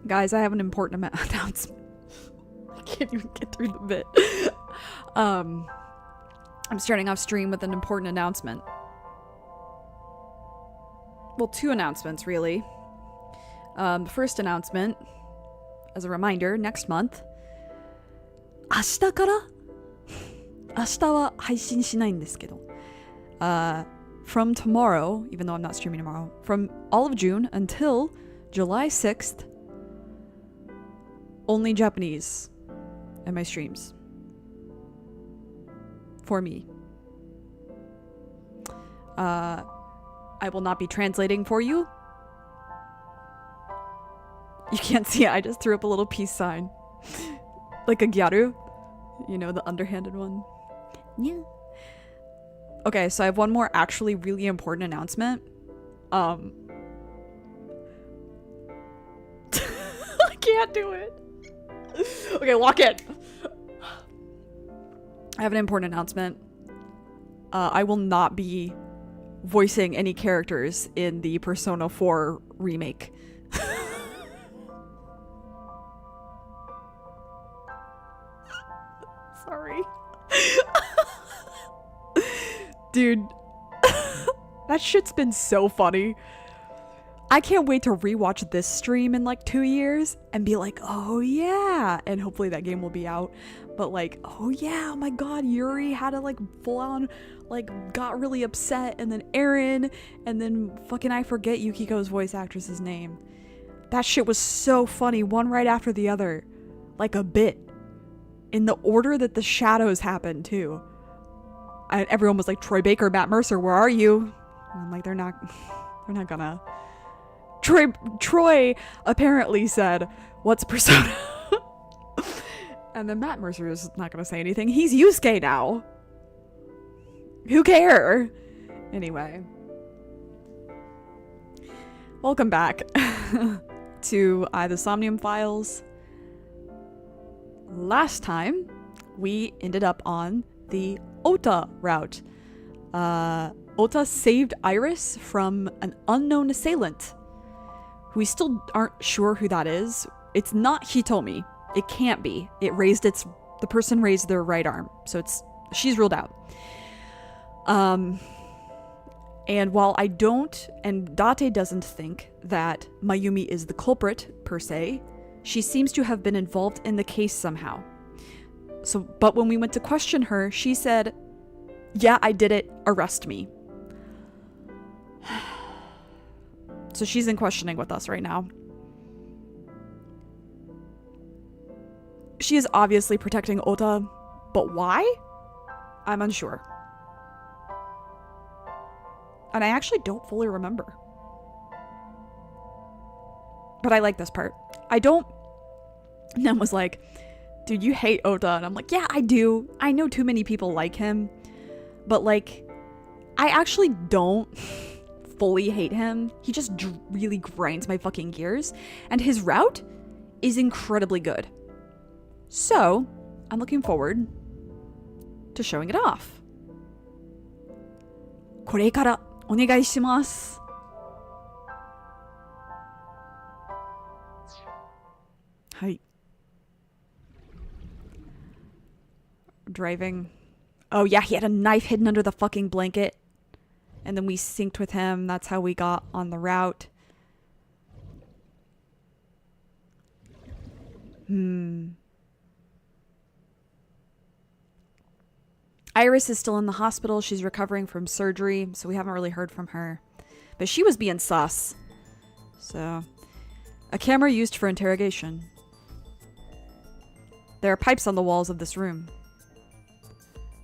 Guys, I have an important announcement. I can't even get through the bit. I'm starting off stream with an important announcement. Well, two announcements, really. The first announcement, as a reminder, next month, 明日から?明日は配信しないんですけど。From tomorrow, even though I'm not streaming tomorrow, from all of June until July 6th, only Japanese in my streams. For me. I will not be translating for you. You can't see it, I just threw up a little peace sign. Like a gyaru. You know, the underhanded one. Yeah. Okay, so I have one more actually really important announcement. I can't do it. Okay, lock it. I have an important announcement. I will not be voicing any characters in the Persona 4 remake. Sorry. Dude, that shit's been so funny. I can't wait to rewatch this stream in like 2 years and be like, oh yeah, and hopefully that game will be out. But like, oh yeah, oh my god, Yuri had to like full on, like got really upset, and then Eren, and then fucking I forget Yukiko's voice actress's name. That shit was so funny, one right after the other. Like a bit. In the order that the shadows happened too. And everyone was like, Troy Baker, Matt Mercer, where are you? And I'm like, they're not gonna. Troy apparently said, what's Persona? And then Matt Mercer is not gonna say anything. He's Yusuke now. Who care? Anyway. Welcome back to the Somnium Files. Last time, we ended up on the Ota route. Ota saved Iris from an unknown assailant. We still aren't sure who that is. It's not Hitomi. It can't be. The person raised their right arm, so she's ruled out. And while I don't, and Date doesn't think that Mayumi is the culprit, per se, she seems to have been involved in the case somehow. But when we went to question her, she said, yeah, I did it, arrest me. So she's in questioning with us right now. She is obviously protecting Ota, but why? I'm unsure. And I actually don't fully remember. But I like this part. Nem was like, dude, you hate Ota. And I'm like, yeah, I do. I know too many people like him. But like, I actually don't fully hate him. He just really grinds my fucking gears. And his route is incredibly good. So, I'm looking forward to showing it off. これからお願いします。はい。Driving. Oh yeah, he had a knife hidden under the fucking blanket. And then we synced with him. That's how we got on the route. Iris is still in the hospital. She's recovering from surgery, so we haven't really heard from her. But she was being sus. So, a camera used for interrogation. There are pipes on the walls of this room.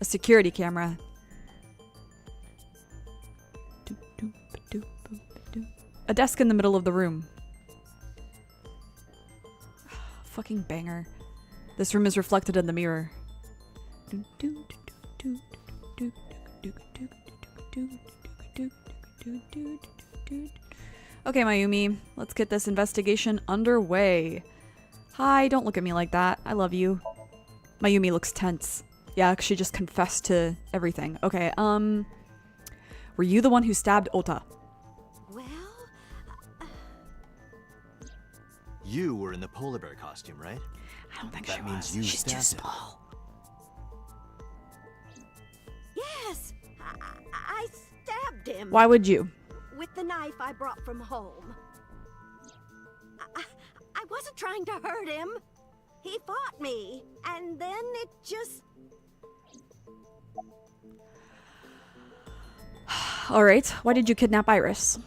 A security camera. A desk in the middle of the room. Fucking banger. This room is reflected in the mirror. Okay, Mayumi, let's get this investigation underway. Hi, don't look at me like that. I love you. Mayumi looks tense. Yeah, she just confessed to everything. Okay, were you the one who stabbed Ota? Well, You were in the polar bear costume, right? I don't think That she means was. you She's too stabbed him. small. Yes, I stabbed him. Why would you? With the knife I brought from home. I wasn't trying to hurt him. He fought me, and then it just... All right. Why did you kidnap Iris?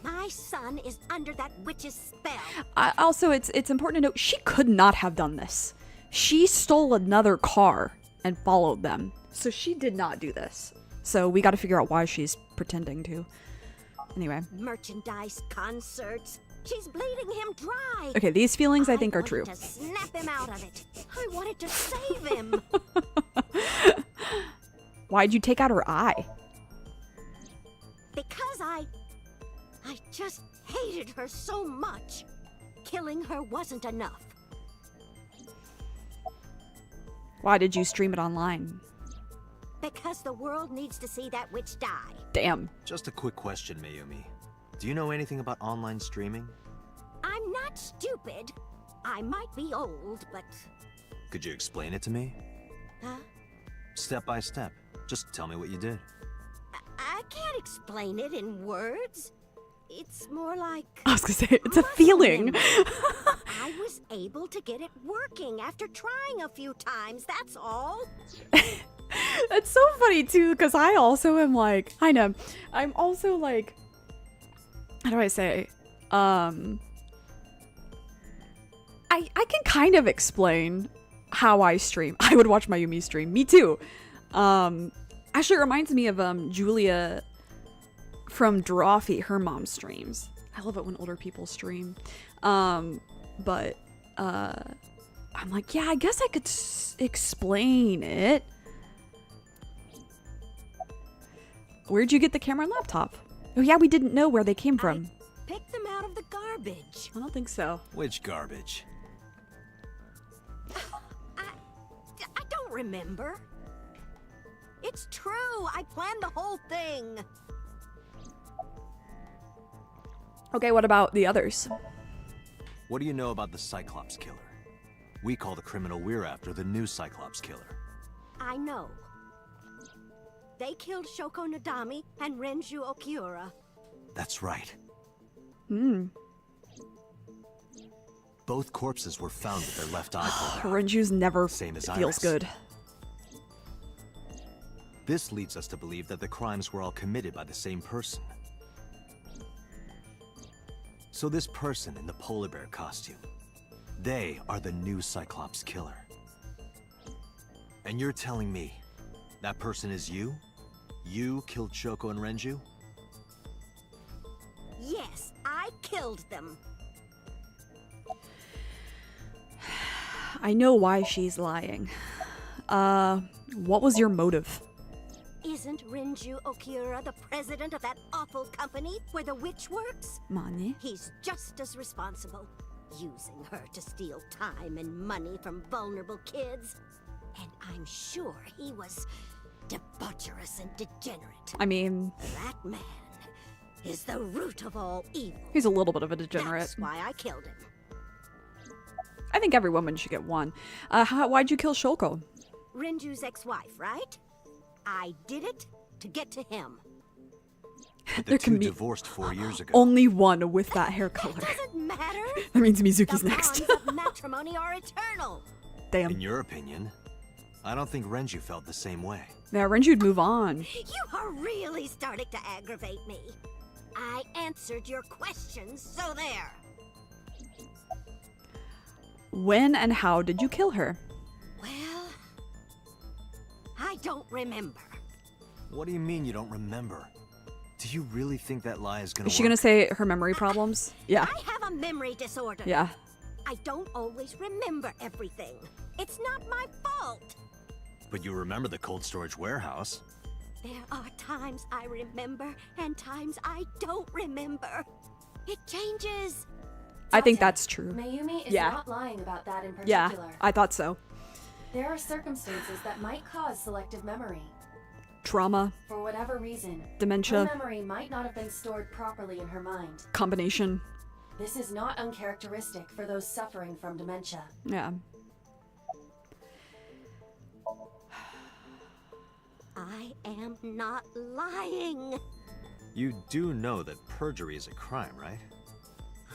My son is under that witch's spell. Also, it's important to note she could not have done this. She stole another car and followed them, so she did not do this. So we got to figure out why she's pretending to. Anyway. Merchandise, concerts. She's bleeding him dry. Okay, these feelings I think are true. I wanted to snap him out of it. I wanted to save him. Why'd you take out her eye? Because I just hated her so much. Killing her wasn't enough. Why did you stream it online? Because the world needs to see that witch die. Damn. Just a quick question, Mayumi. Do you know anything about online streaming? I'm not stupid. I might be old, but... Could you explain it to me? Huh? Step by step. Just tell me what you did. I can't explain it in words. It's more like... I was gonna say, it's a feeling. I was able to get it working after trying a few times, that's all. It's so funny too, because I also am like, I know, I'm also like, how do I say, I can kind of explain how I stream. I would watch Mayumi stream. Me too. Actually, it reminds me of Julia from Drawfee, her mom streams. I love it when older people stream. But I'm like, yeah, I guess I could explain it. Where'd you get the camera and laptop? Oh yeah, we didn't know where they came from. I picked them out of the garbage. I don't think so. Which garbage? I don't remember. It's true. I planned the whole thing. Okay, what about the others? What do you know about the Cyclops killer? We call the criminal we're after the new Cyclops killer. I know. They killed Shoko Nadami and Renju Okiura. That's right. Hmm. Both corpses were found with their left eye pulled out. Renju's never Same as feels Iris. good. This leads us to believe that the crimes were all committed by the same person. So this person in the polar bear costume, they are the new Cyclops killer. And you're telling me that person is you? You killed Shoko and Renju? Yes, I killed them. I know why she's lying. What was your motive? Isn't Renju Okiura the president of that awful company where the witch works? Money? He's just as responsible, using her to steal time and money from vulnerable kids. And I'm sure he was debaucherous and degenerate. I mean, That man is the root of all evil. he's a little bit of a degenerate. That's why I killed him. I think every woman should get one. Why'd you kill Shoko? Renju's ex-wife, right? I did it to get to him. But There the can two be divorced 4 years ago. only one with that hair That color. doesn't matter. That means Mizuki's The next. bonds of matrimony are eternal. Damn. In your opinion, I don't think Renju felt the same way. Yeah, Renju'd move on. You are really starting to aggravate me. I answered your questions, so there. When and how did you kill her? Well, I don't remember. What do you mean you don't remember? Do you really think that lie is gonna Is she work? gonna say her memory problems? Yeah. I have a memory disorder. Yeah. I don't always remember everything. It's not my fault. But you remember the cold storage warehouse. There are times I remember and times I don't remember. It changes. I think that's true. Mayumi is Yeah. not lying about that in Yeah, particular. I thought so. There are circumstances that might cause selective memory. Trauma, For whatever reason, her dementia, memory might not have been stored properly in her mind. combination. This is not uncharacteristic for those suffering from dementia. Yeah. I am not lying. You do know that perjury is a crime, right?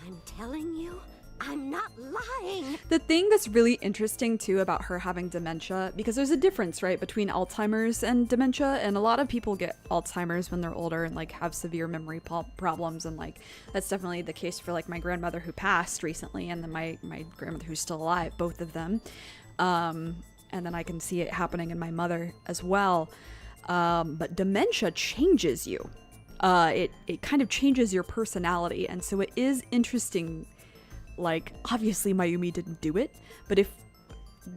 I'm telling you, I'm not lying. The thing that's really interesting too about her having dementia, because there's a difference, right, between Alzheimer's and dementia, and a lot of people get Alzheimer's when they're older and like have severe memory problems, and like that's definitely the case for like my grandmother who passed recently, and then my grandmother who's still alive, both of them. And then I can see it happening in my mother as well. But dementia changes you. It kind of changes your personality, and so it is interesting. Like, obviously Mayumi didn't do it, but if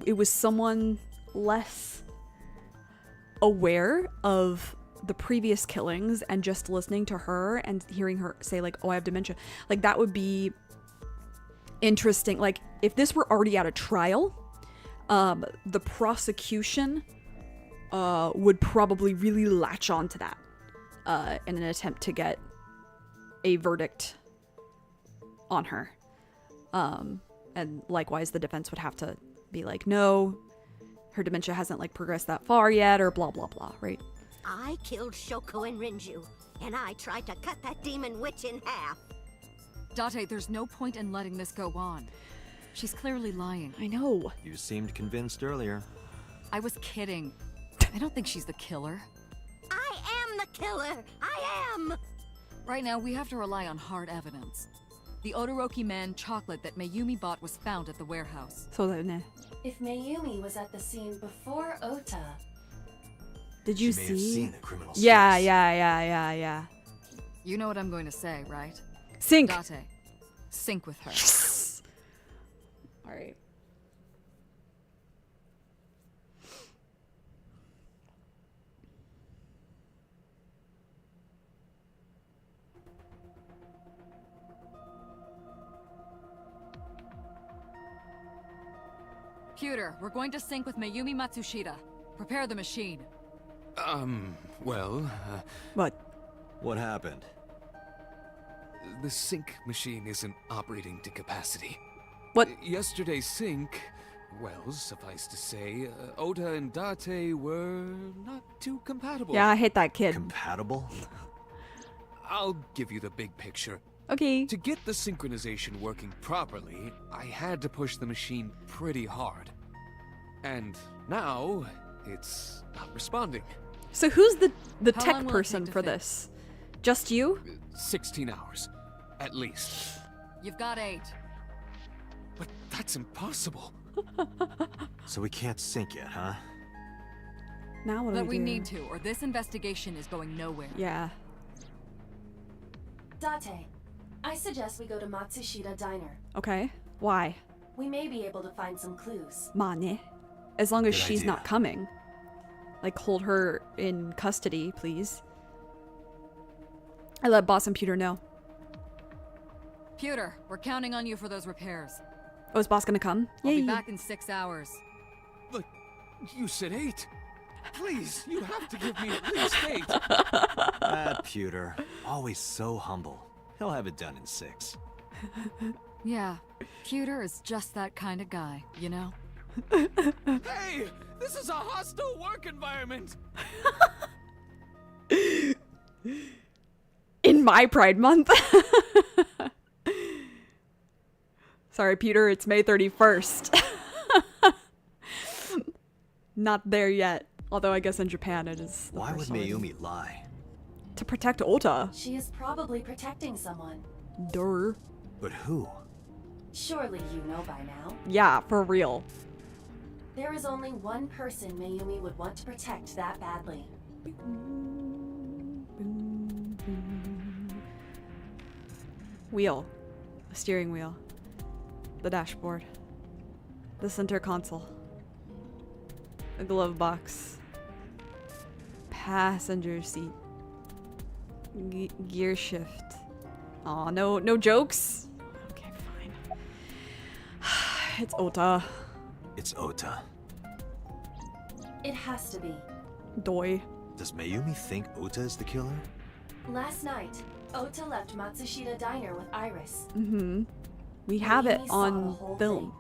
it was someone less aware of the previous killings and just listening to her and hearing her say like, oh, I have dementia, like that would be interesting. Like if this were already at a trial, the prosecution would probably really latch on to that in an attempt to get a verdict on her. And likewise, the defense would have to be like, no, her dementia hasn't like progressed that far yet, or blah, blah, blah, right? I killed Shoko and Rinju, and I tried to cut that demon witch in half. Date, there's no point in letting this go on. She's clearly lying. I know. You seemed convinced earlier. I was kidding. I don't think she's the killer. I am the killer! I am! Right now, we have to rely on hard evidence. The Odoroki Man chocolate that Mayumi bought was found at the warehouse. So then, If Mayumi was at the scene before Ota, did you She may have see? seen the criminal Yeah, space. yeah. You know what I'm going to say, right? Sync. Date, sync with her. All right. Computer, we're going to sync with Mayumi Matsushita. Prepare the machine. Well, What? What happened? the sync machine isn't operating to capacity. What? Yesterday's sync, well, suffice to say, Ota and Date were not too compatible. Yeah, I hate that kid. Compatible? I'll give you the big picture. Okay. To get the synchronization working properly, I had to push the machine pretty hard. And now, it's not responding. So who's the How long tech will it person take to for fix? this? Just you? 16 hours, at least. You've got 8. But that's impossible. So we can't sync yet, huh? Now what do But we do? need to, or this investigation is going nowhere. Yeah. Date, I suggest we go to Matsushita Diner. Okay. Why? We may be able to find some clues. Mane. As long as Good she's idea. not coming. Like, hold her in custody, please. I let Boss and Pewter know. Pewter, we're counting on you for those repairs. Oh, is Boss gonna come? I'll Yay. be back in 6 hours. But you said 8. Please, you have to give me at least 8. That Pewter. Always so humble. He'll have it done in 6. Yeah, Pewter is just that kind of guy, you know? Hey, this is a hostile work environment. In my Pride Month. Sorry, Peter, it's May 31st. Not there yet. Although I guess in Japan it is. the Why would first holiday. Mayumi lie? To protect Ota. She is probably protecting someone. Durr. But who? Surely you know by now. Yeah, for real. There is only one person Mayumi would want to protect that badly. Wheel. The steering wheel. The dashboard. The center console. The glove box. Passenger seat. Gear shift. Aw, no jokes? Okay, fine. It's Ota. It's Ota. It has to be. Doi. Does Mayumi think Ota is the killer? Last night, Ota left Matsushita Diner with Iris. We have it Mayumi saw the on whole film.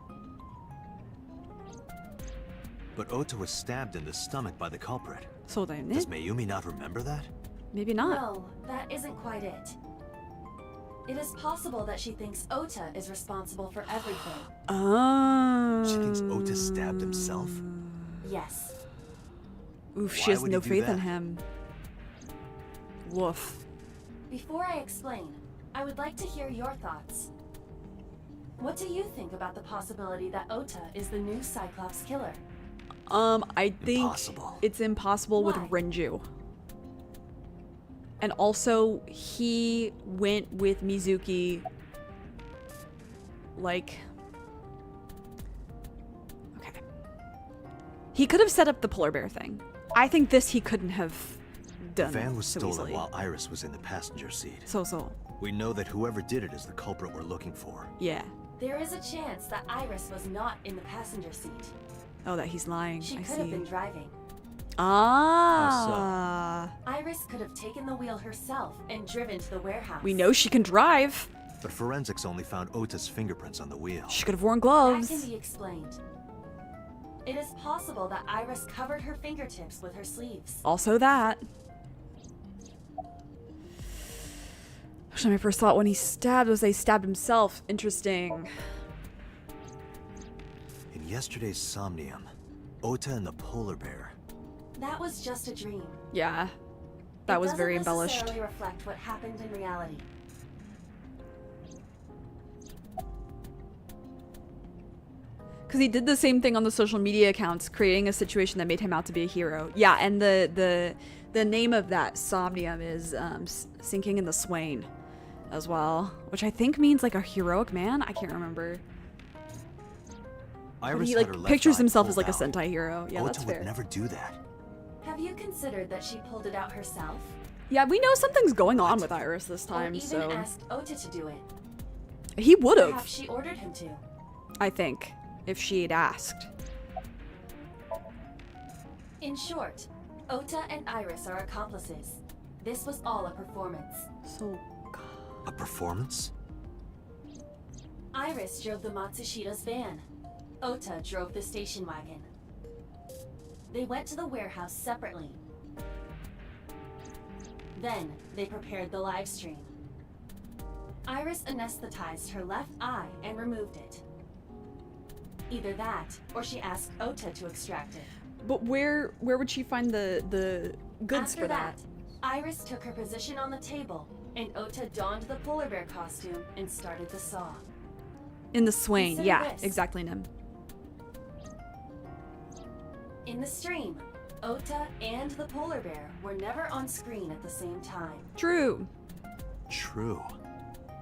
But Ota was stabbed in the stomach by the culprit. So then, Does Mayumi not remember that? maybe not. No, that isn't quite it. It is possible that she thinks Ota is responsible for everything. Oh. She thinks Ota stabbed himself? Yes. Oof, Why she has would no he do faith in that? him. Woof. Before I explain, I would like to hear your thoughts. What do you think about the possibility that Ota is the new Cyclops killer? I think Impossible. it's impossible with Why? Renju. And also, he went with Mizuki, like... Okay. He could have set up the polar bear thing. I think this he couldn't have The done van was so stolen easily. while Iris was in the passenger seat. So, We know that whoever did it is the culprit we're looking for. yeah. There is a chance that Iris was not in the passenger seat. Oh, that he's lying. She I could have see. been driving. Ah. Iris could have taken the wheel herself and driven to the warehouse. We know she can drive. But forensics only found Ota's fingerprints on the wheel. She could have worn That can gloves. be explained. It is possible that Iris covered her fingertips with her sleeves. Also that. Actually, my first thought when he stabbed was they stabbed himself. Interesting. In yesterday's Somnium, Ota and the polar bear. That was just a dream. Yeah. That was very It embellished. doesn't necessarily reflect what happened in reality. Because he did the same thing on the social media accounts, creating a situation that made him out to be a hero. Yeah, and the name of that Somnium is Sinking in the Swain as well, which I think means like a heroic man. I can't remember. But Iris he had like her left pictures eye himself as pulled like a out. Sentai hero. Yeah, Ota that's would fair. never do that. Have you considered that she pulled it out herself? Yeah, we know something's going on with Iris this Or time, even so asked Ota to do it? he would Perhaps have, she ordered him to. I think, if she had asked. In short, Ota and Iris are accomplices. This was all a performance. So, A performance? Iris drove the Matsushita's van. Ota drove the station wagon. They went to the warehouse separately. Then, they prepared the live stream. Iris anesthetized her left eye and removed it. Either that, or she asked Ota to extract it. but where would she find the goods After for that? Iris took her position on the table, and Ota donned the polar bear costume and started the saw. In the Swain, Consider yeah, this. exactly, Nim. In the stream, Ota and the polar bear were never on screen at the same time. True. True.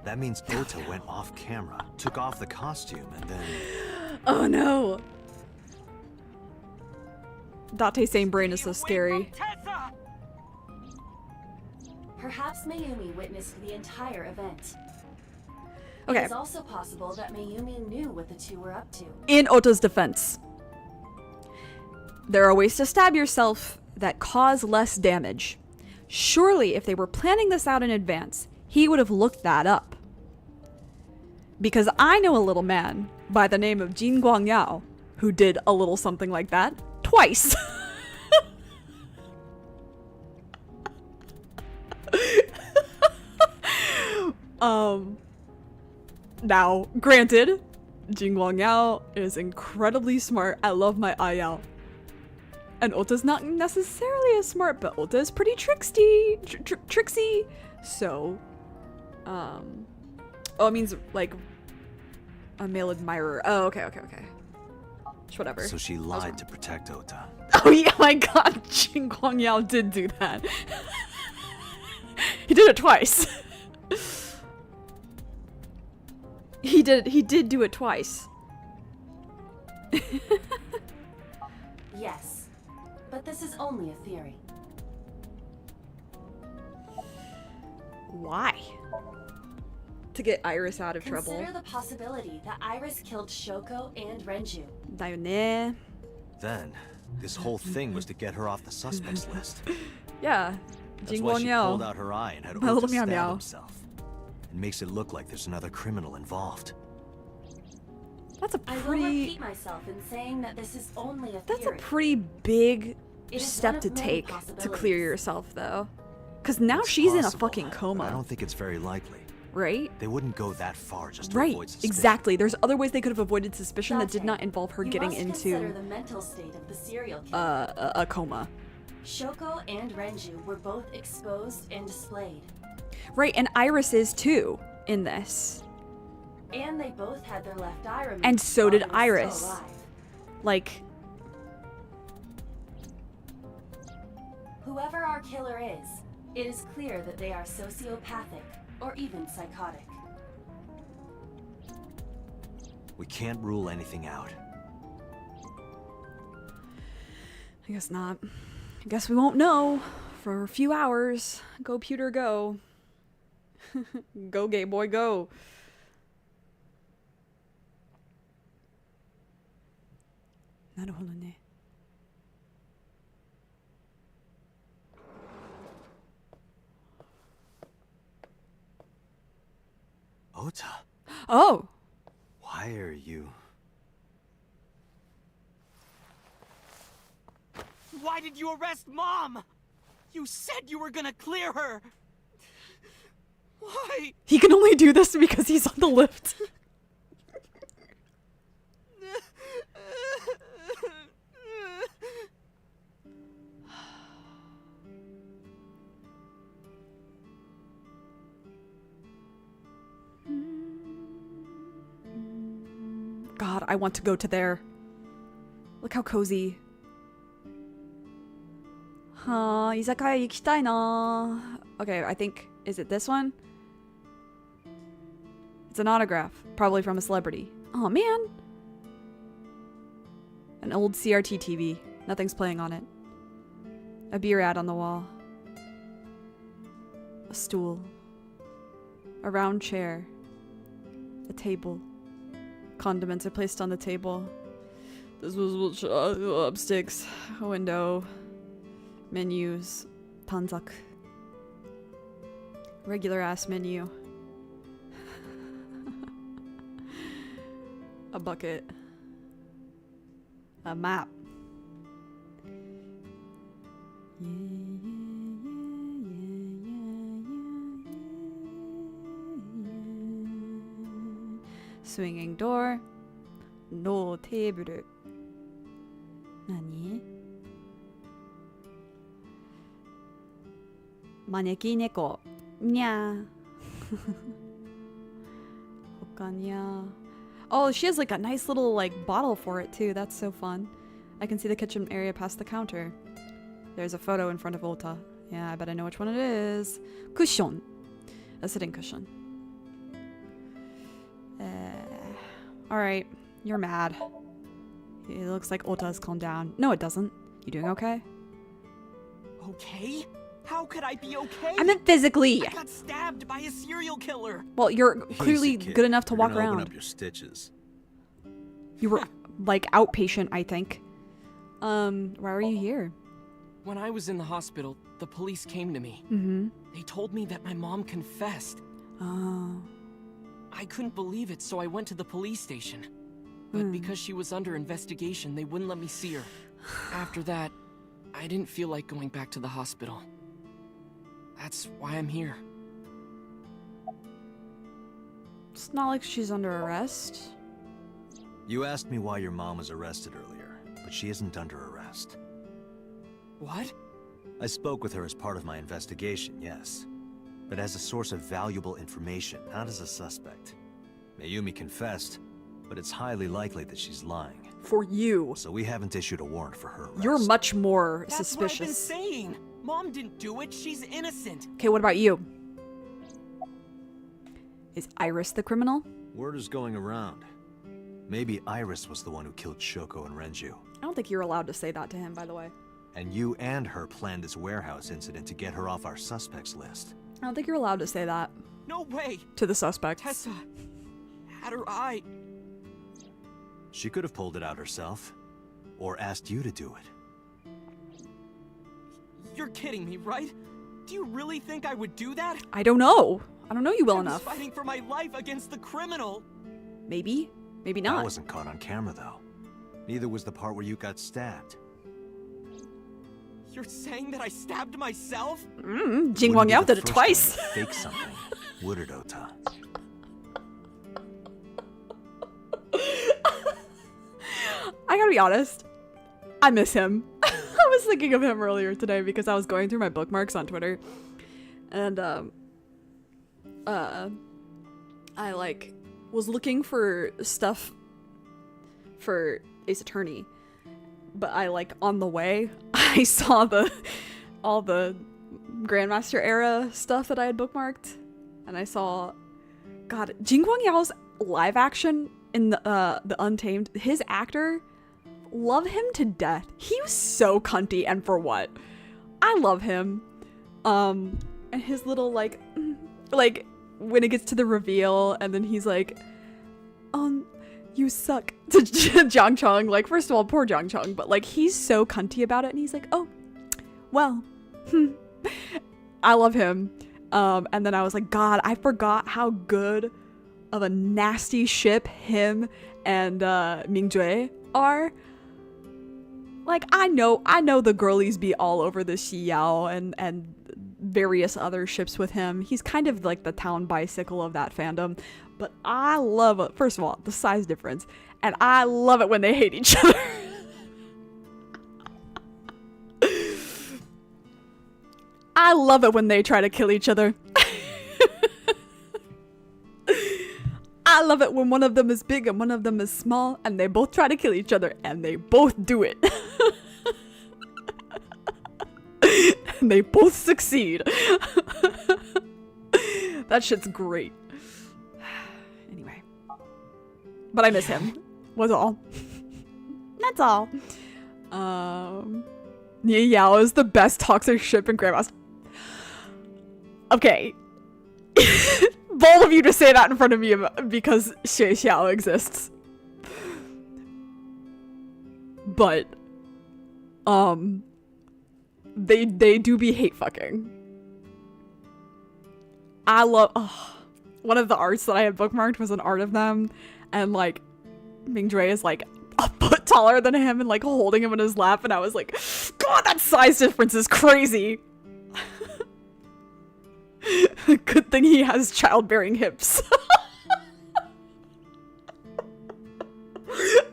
That means Ota went off camera, took off the costume, and then... Oh no. Date's same brain is so scary. Perhaps Mayumi witnessed the entire event. Okay, It is also possible that Mayumi knew what the two were up to. in Ota's defense, there are ways to stab yourself that cause less damage. Surely, if they were planning this out in advance, he would have looked that up. Because I know a little man by the name of Jin Guangyao who did a little something like that twice. Now, granted, Jin Guangyao is incredibly smart. I love my Ayao. And Ota's not necessarily as smart, but Ota is pretty tricksy. So, oh, it means like a male admirer. Oh, okay. Just whatever. So she wrong. lied to protect Ota. Oh yeah, my god, Jin Guangyao did do that. He did it twice. He did do it twice. Yes, but this is only a theory. Why? To get Iris out of trouble. Consider the possibility that Iris killed Shoko and Renju. だよね. Then, this whole thing was to get her off the suspects list. Yeah. That's why she Jinguo pulled Niao. out her eye and had My little Ota meow stab meow. himself. It makes it look like there's another criminal involved. That's a I will pretty. repeat myself in saying that this is only a That's a theory. pretty big It is step one to of many take to possibilities. clear yourself, though. Because now It's she's in a possible, fucking but I coma, don't think it's very likely. right? They wouldn't go that far just to Right, avoid suspicion. exactly. There's other ways they could have avoided suspicion that did Date. not involve her You getting must consider into the mental state of the serial killer. a coma. Shoko and Renju were both exposed and displayed. Right, and Iris is too in this. And they both had their left eye removed. And so while did he was still Iris. alive. Like, Whoever our killer is, it is clear that they are sociopathic or even psychotic. We can't rule anything out. I guess not. I guess we won't know for a few hours. Go, Pewter, go. Go, gay boy, go. Naruhodo ne. Ota, Oh! why are you... Why did you arrest Mom? You said you were gonna clear her. Why? He can only do this because he's on the lift. God, I want to go to there. Look how cozy. Izakaya yukitai na. Okay, I think, is it this one? It's an autograph, probably from a celebrity. Oh man. An old CRT TV. Nothing's playing on it. A beer ad on the wall. A stool. A round chair. A table. Condiments are placed on the table. This was upsticks. A window. Menus. Tanzak. Regular ass menu. A bucket. A map. Swinging door. No table. Nani? Maneki neko. Nya. Hokanya. Oh, she has like a nice little like bottle for it too. That's so fun. I can see the kitchen area past the counter. There's a photo in front of Ota. Yeah, I bet I know which one it is. Cushion. A sitting cushion. Alright. You're mad. It looks like Ota has calmed down. No, it doesn't. You doing okay? Okay? How could I be okay? I meant physically! I got stabbed by a serial killer. Well, you're clearly Easy, kid. good enough to You're walk gonna around. Open up your stitches. You were like outpatient, I think. Why are you here? When I was in the hospital, the police came to me. Mm-hmm. They told me that my mom confessed. Oh. I couldn't believe it, so I went to the police station. But because she was under investigation, they wouldn't let me see her. After that, I didn't feel like going back to the hospital. That's why I'm here. It's not like she's under arrest. You asked me why your mom was arrested earlier, but she isn't under arrest. What? I spoke with her as part of my investigation, yes. But as a source of valuable information, not as a suspect. Mayumi confessed, but it's highly likely that she's lying. For you. So we haven't issued a warrant for her arrest. You're much more That's suspicious. what I've been saying. Mom didn't do it. She's innocent. Okay, what about you? Is Iris the criminal? Word is going around. Maybe Iris was the one who killed Shoko and Renju. I don't think you're allowed to say that to him, by the way. And you and her planned this warehouse incident to get her off our suspects list. I don't think you're allowed to say that No way. to the suspects. Tessa had her eye. She could have pulled it out herself. Or asked you to do it. You're kidding me, right? Do you really think I would do that? I don't know. I don't know you well I was enough. fighting for my life against the criminal. Maybe. Maybe That not. wasn't caught on camera, though. Neither was the part where you got stabbed. You're saying that I stabbed myself? Jing Wang Wouldn't be Yao the did it first twice. time you fake something, would it, Ota? I gotta be honest. I miss him. I was thinking of him earlier today because I was going through my bookmarks on Twitter. And, I, like, was looking for stuff for Ace Attorney. But I, like, on the way, I saw all the Grandmaster era stuff that I had bookmarked. And I saw, God, Jing Guang Yao's live action in the Untamed, his actor, love him to death. He was so cunty, and for what? I love him. And his little, like, when it gets to the reveal, and then he's like, you suck to Jiang Chong. Like, first of all, poor Jiang Chong, but, like, he's so cunty about it, and he's like, oh, well, I love him. And then I was like, God, I forgot how good of a nasty ship him and Mingjue are. Like, I know the girlies be all over the Xi Yao and various other ships with him. He's kind of like the town bicycle of that fandom. But I love it. First of all, the size difference. And I love it when they hate each other. I love it when they try to kill each other. I love it when one of them is big and one of them is small, and they both try to kill each other, and they both do it. And they both succeed. That shit's great. Anyway. But I miss him. Was all. That's all. Nia Yao is the best toxic ship in Grandma's. Okay. Bold of you to say that in front of me because Xie Xiao exists. But, they do be hate fucking. I love, one of the arts that I had bookmarked was an art of them, and like, Mingdre is like a foot taller than him and like holding him in his lap, and I was like, God, that size difference is crazy. Good thing he has childbearing hips.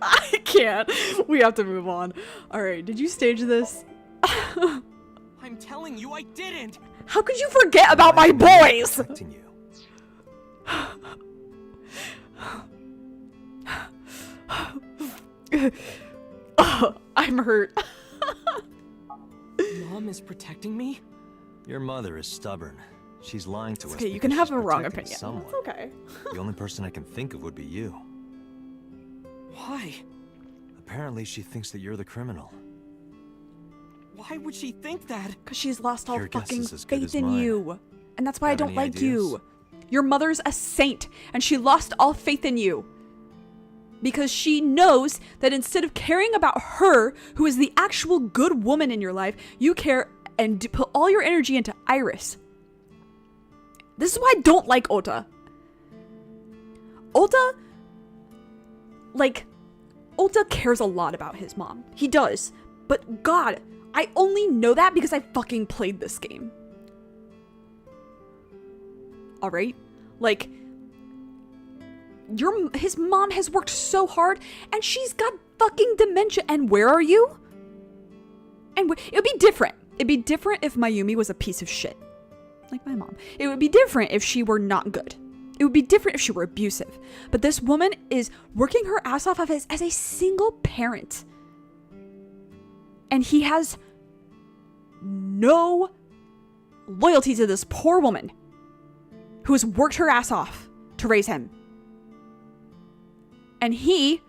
I can't. We have to move on. Alright, did you stage this? I'm telling you, I didn't! How could you forget about my boys? Protecting you. I'm hurt. Mom is protecting me? Your mother is stubborn. She's lying to us. Okay, you because can have she's a wrong protecting opinion. someone. It's okay. The only person I can think of would be you. Why? Apparently, she thinks that you're the criminal. Why would she think that? Because she's lost all Your guess fucking is as good faith as in mine. you. And that's why I Have don't any like ideas? you. Your mother's a saint, and she lost all faith in you. Because she knows that instead of caring about her, who is the actual good woman in your life, you care and put all your energy into Iris. This is why I don't like Ota. Ota cares a lot about his mom. He does. But God, I only know that because I fucking played this game. Alright? Like, his mom has worked so hard, and she's got fucking dementia, and where are you? And it would be different. It'd be different if Mayumi was a piece of shit. Like my mom. It would be different if she were not good. It would be different if she were abusive. But this woman is working her ass off as a single parent. And he has no loyalty to this poor woman who has worked her ass off to raise him. And he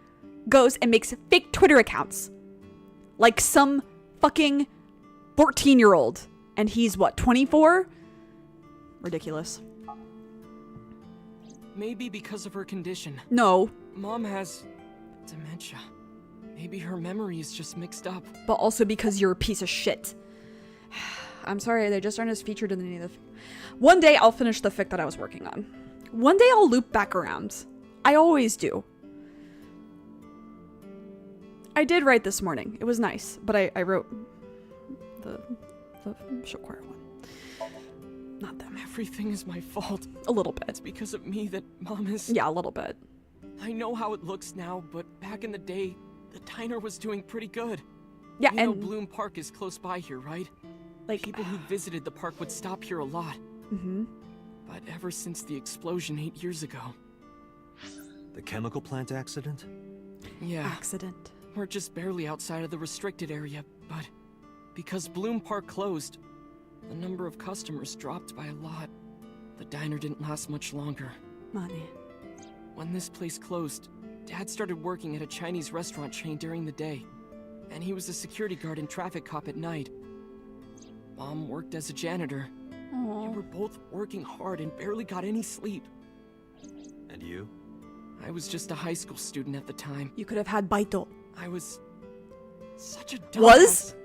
goes and makes fake Twitter accounts. Like some fucking 14-year-old. And he's what, 24? Ridiculous. Maybe because of her condition. No. Mom has dementia. Maybe her memory is just mixed up. But also because you're a piece of shit. I'm sorry, they just aren't as featured in any of the... One day I'll finish the fic that I was working on. One day I'll loop back around. I always do. I did write this morning. It was nice, but I wrote the show choir one. Not them. Everything is my fault. A little bit. It's because of me that Mom is... Yeah, a little bit. I know how it looks now, but back in the day, the diner was doing pretty good. Yeah, you know and... Bloom Park is close by here, right? Like... People who visited the park would stop here a lot. Mm-hmm. But ever since the explosion 8 years ago... The chemical plant accident? Yeah. Accident. We're just barely outside of the restricted area, but... because Bloom Park closed, the number of customers dropped by a lot. The diner didn't last much longer. Money. When this place closed, Dad started working at a Chinese restaurant chain during the day. And he was a security guard and traffic cop at night. Mom worked as a janitor. Aww. We were both working hard and barely got any sleep. And you? I was just a high school student at the time. You could have had baito. I was... such a dumbass. Was?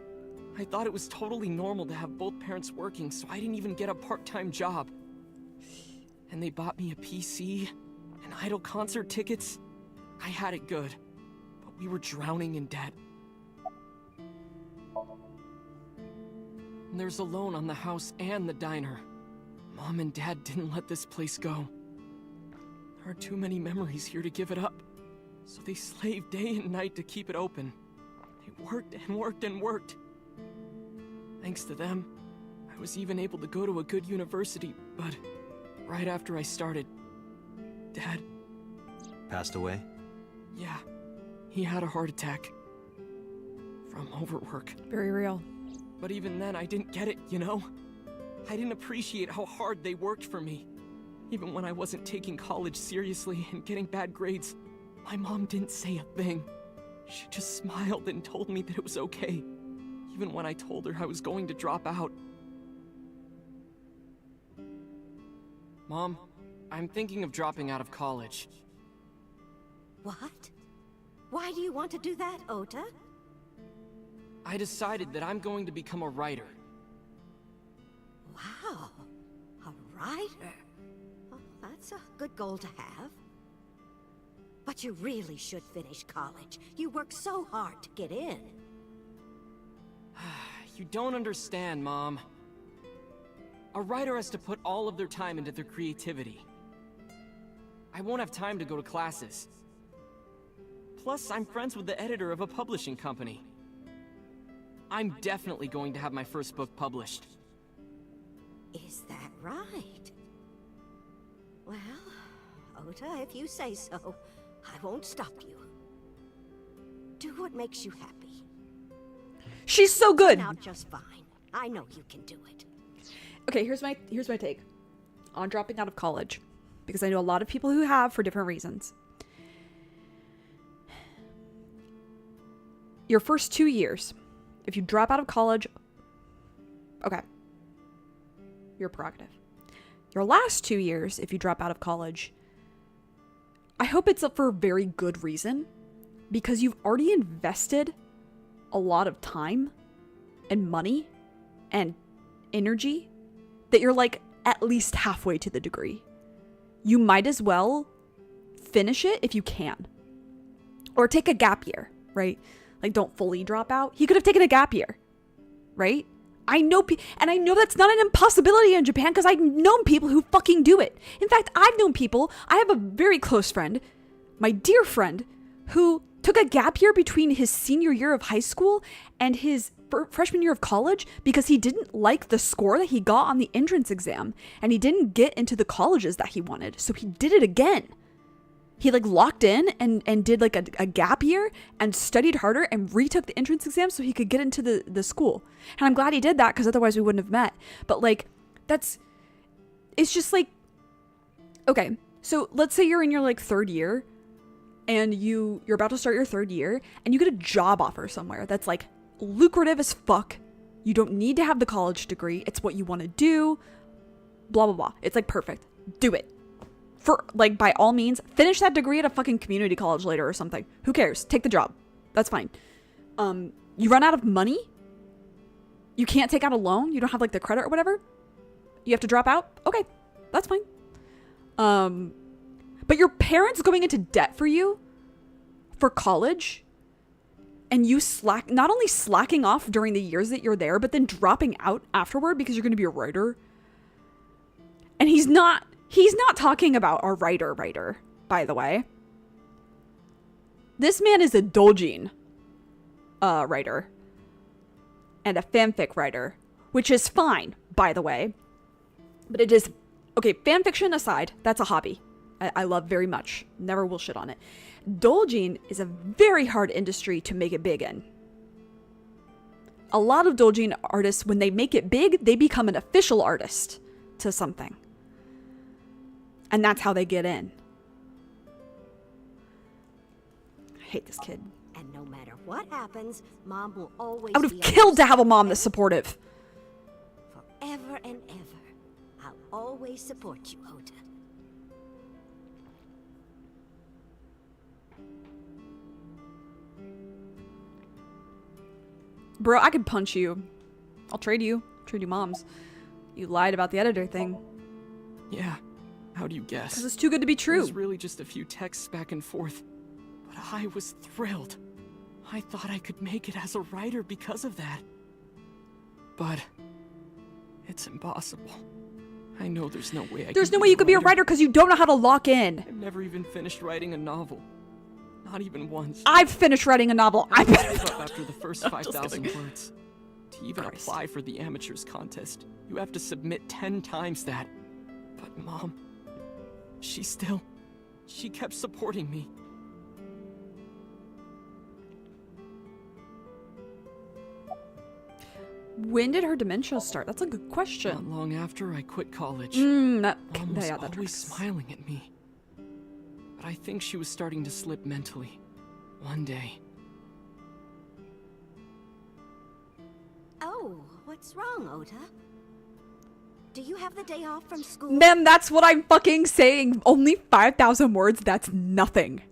I thought it was totally normal to have both parents working, so I didn't even get a part-time job. And they bought me a PC and Idol concert tickets. I had it good, but we were drowning in debt. And there's a loan on the house and the diner. Mom and Dad didn't let this place go. There are too many memories here to give it up. So they slaved day and night to keep it open. They worked and worked and worked. Thanks to them, I was even able to go to a good university, but right after I started, Dad... Passed away? Yeah, he had a heart attack. From overwork. Very real. But even then, I didn't get it, you know? I didn't appreciate how hard they worked for me. Even when I wasn't taking college seriously and getting bad grades, my mom didn't say a thing. She just smiled and told me that it was okay. Even when I told her I was going to drop out. Mom, I'm thinking of dropping out of college. What? Why do you want to do that, Ota? I decided that I'm going to become a writer. Wow, a writer. Oh, that's a good goal to have. But you really should finish college. You worked so hard to get in. You don't understand, Mom. A writer has to put all of their time into their creativity. I won't have time to go to classes. Plus, I'm friends with the editor of a publishing company. I'm definitely going to have my first book published. Is that right? Well, Ota, if you say so, I won't stop you. Do what makes you happy. She's so good. Turn out just fine. I know you can do it. Okay, here's my take on dropping out of college, because I know a lot of people who have for different reasons. Your first 2 years, if you drop out of college, okay, your prerogative. Your last 2 years, if you drop out of college, I hope it's for a very good reason, because you've already invested a lot of time and money and energy that you're like at least halfway to the degree. You might as well finish it if you can. Or take a gap year, right? Like, don't fully drop out. He could have taken a gap year, right? I know, and I know that's not an impossibility in Japan because I've known people who fucking do it. In fact, I've known people, I have a very close friend, my dear friend, who took a gap year between his senior year of high school and his freshman year of college because he didn't like the score that he got on the entrance exam and he didn't get into the colleges that he wanted. So he did it again. He like locked in and did like a gap year and studied harder and retook the entrance exam so he could get into the school. And I'm glad he did that because otherwise we wouldn't have met. But like, it's just like, okay, so let's say you're in your like third year and you're about to start your third year and you get a job offer somewhere that's like lucrative as fuck. You don't need to have the college degree. It's what you want to do. Blah, blah, blah. It's like perfect. Do it. For like, by all means, finish that degree at a fucking community college later or something. Who cares? Take the job. That's fine. You run out of money. You can't take out a loan? You don't have like the credit or whatever? You have to drop out? Okay, that's fine. But your parents going into debt for you for college, and you not only slacking off during the years that you're there, but then dropping out afterward because you're going to be a writer. And he's not talking about a writer, by the way. This man is a doujin writer and a fanfic writer, which is fine, by the way. But it is, okay, fanfiction aside, that's a hobby. I love very much. Never will shit on it. Doujin is a very hard industry to make it big in. A lot of doujin artists, when they make it big, they become an official artist to something. And that's how they get in. I hate this kid. And no matter what happens, Mom will always I would have be killed to have a mom understanding. this supportive. Forever and ever, I'll always support you, Ota. Bro, I could punch you. I'll trade you. Trade you moms. You lied about the editor thing. Yeah, how do you guess? Because it's too good to be It true. was really just a few texts back and forth, but I was thrilled. I thought I could make it as a writer because of that. But it's impossible. I know there's no way There's no way you could be a writer because you don't know how to lock in. I've never even finished writing a novel. Not even once. I've finished writing a novel. I'm better gave than up after the first I'm just 5,000 kidding. words. To even Christ. apply for the amateurs contest, you have to submit 10 times that. But Mom, she kept supporting me. When did her dementia start? That's a good Not question. long after I quit college, Mom Mom was yeah, that always tracks. smiling at me. But I think she was starting to slip mentally. One day, Oh, what's wrong, Ota? Do you have the day off from school? Ma'am, that's what I'm fucking saying. Only 5,000 words, that's nothing.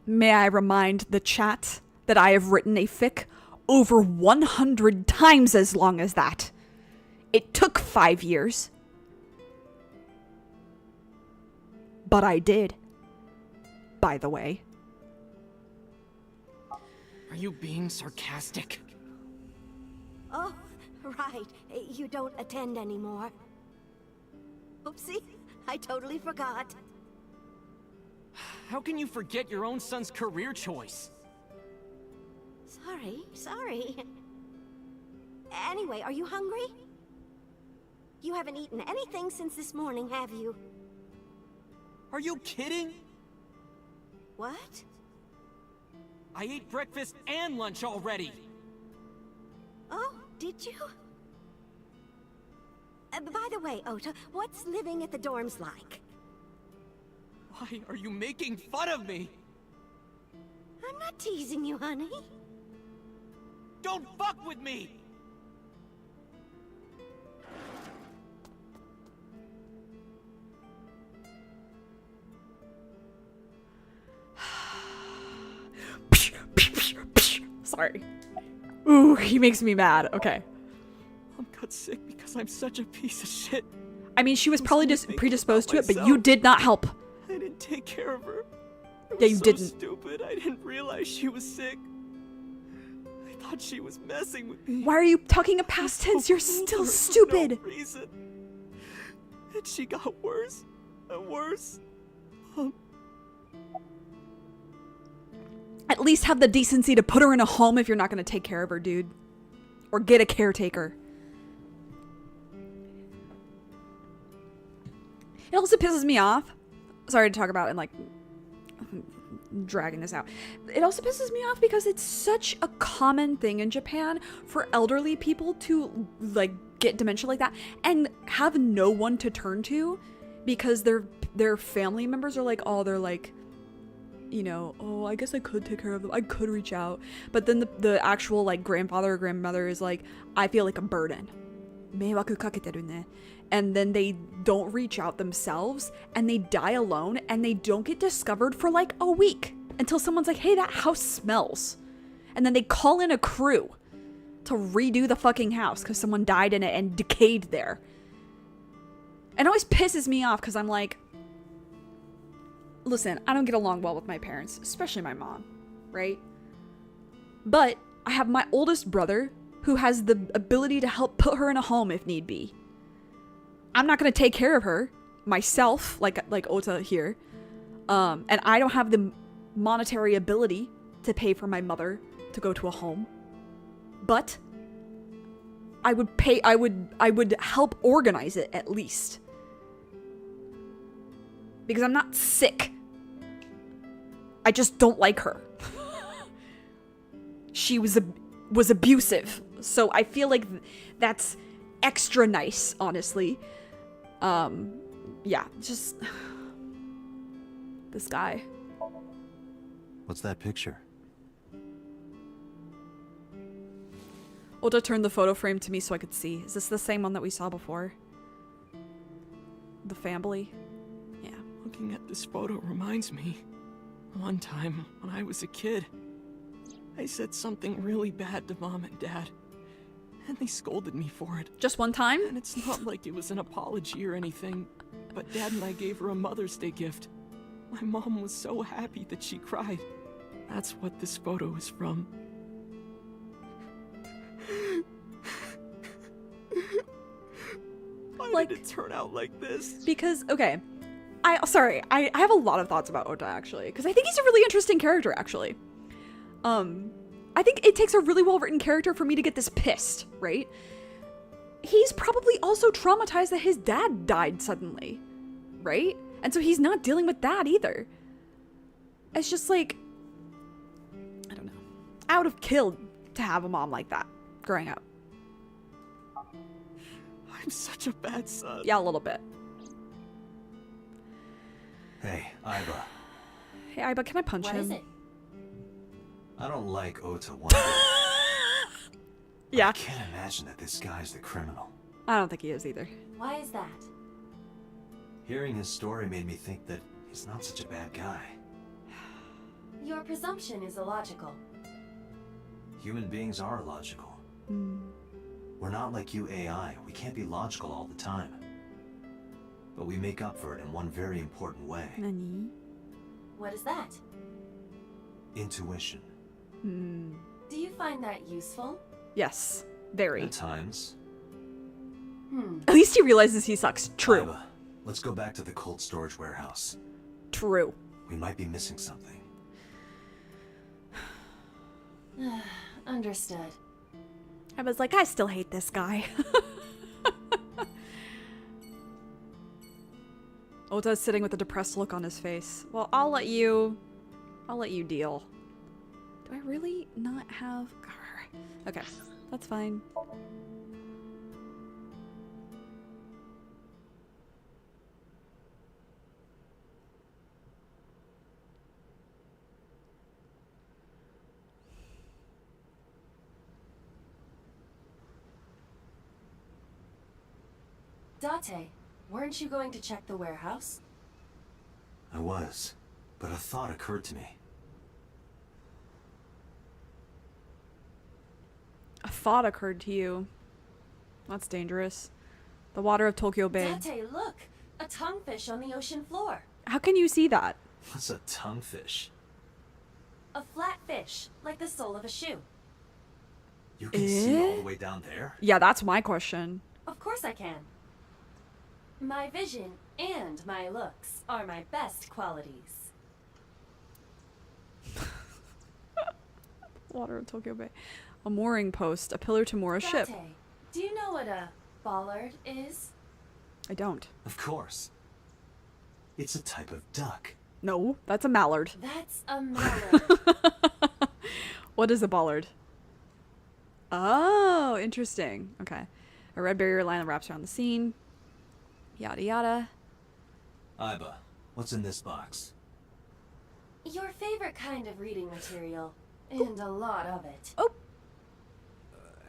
May I remind the chat that I have written a fic over 100 times as long as that. It took 5 years. But I did. By the way. are you being sarcastic? Oh, right. You don't attend anymore. Oopsie, I totally forgot. How can you forget your own son's career choice? Sorry. Anyway, are you hungry? You haven't eaten anything since this morning, have you? Are you kidding? What? I ate breakfast and lunch already. Oh, did you? By the way, Ota, what's living at the dorms like? Why are you making fun of me? I'm not teasing you, honey. Don't fuck with me! Sorry. Ooh, he makes me mad. Okay. Mom got sick because I'm such a piece of shit. I mean, she was probably just thinking predisposed to about it, but you myself. did not help. I didn't take care of her. I Yeah, was you so didn't. Stupid. I didn't realize she was sick. I thought she was messing with me. Why are you talking in past tense? You're still For stupid. No reason. And she got worse and worse. At least have the decency to put her in a home if you're not going to take care of her, dude. Or get a caretaker. It also pisses me off. Sorry to talk about and like dragging this out. It also pisses me off because it's such a common thing in Japan for elderly people to like get dementia like that and have no one to turn to because their family members are like, oh, they're like, you know, oh, I guess I could take care of them. I could reach out. But then the actual like grandfather or grandmother is like, I feel like a burden. Meiwaku kaketeru ne. And then they don't reach out themselves and they die alone and they don't get discovered for like a week until someone's like, hey, that house smells. And then they call in a crew to redo the fucking house because someone died in it and decayed there. It always pisses me off because I'm like, listen, I don't get along well with my parents, especially my mom, right? But I have my oldest brother who has the ability to help put her in a home if need be. I'm not going to take care of her myself, like Ota here. And I don't have the monetary ability to pay for my mother to go to a home. But I would help organize it at least. Because I'm not sick. I just don't like her. She was abusive. So I feel like that's extra nice, honestly. Yeah, just this guy. What's that picture? Oda turned the photo frame to me so I could see. Is this the same one that we saw before? The family? Yeah. Looking at this photo reminds me. One time, when I was a kid, I said something really bad to Mom and Dad. And they scolded me for it. Just one time? And it's not like it was an apology or anything. But Dad and I gave her a Mother's Day gift. My mom was so happy that she cried. That's what this photo is from. Why did it turn out like this? Because, okay. I have a lot of thoughts about Ota, actually. Because I think he's a really interesting character, actually. I think it takes a really well-written character for me to get this pissed, right? He's probably also traumatized that his dad died suddenly, right? And so he's not dealing with that either. It's just like, I don't know. I would have killed to have a mom like that growing up. I'm such a bad son. Yeah, a little bit. Hey, Aiba. Hey, Aiba, can I punch What him? is it? I don't like Ota one bit. Yeah. I can't imagine that this guy's the criminal. I don't think he is either. Why is that? Hearing his story made me think that he's not such a bad guy. Your presumption is illogical. Human beings are illogical. We're not like you AI. We can't be logical all the time. But we make up for it in one very important way. Nani? What is that? Intuition. Do you find that useful? Yes. Very. At times. At least he realizes he sucks. True. Aiba, let's go back to the cold storage warehouse. True. We might be missing something. Understood. I was like, I still hate this guy. Ota's sitting with a depressed look on his face. Well, I'll let you deal. Do I really not have... Okay, that's fine. Date, weren't you going to check the warehouse? I was, but a thought occurred to me. A thought occurred to you. That's dangerous. The water of Tokyo Bay. Date, look! A tonguefish on the ocean floor. How can you see that? What's a tonguefish? A flat fish, like the sole of a shoe. You can see all the way down there? Yeah, that's my question. Of course I can. My vision and my looks are my best qualities. Water of Tokyo Bay. A mooring post. A pillar to moor a ship. Date, do you know what a bollard is? I don't. Of course. It's a type of duck. No, that's a mallard. That's a mallard. What is a bollard? Oh, interesting. Okay. A red barrier line that wraps around the scene. Yada yada. Aiba, what's in this box? Your favorite kind of reading material, and a lot of it. Oh,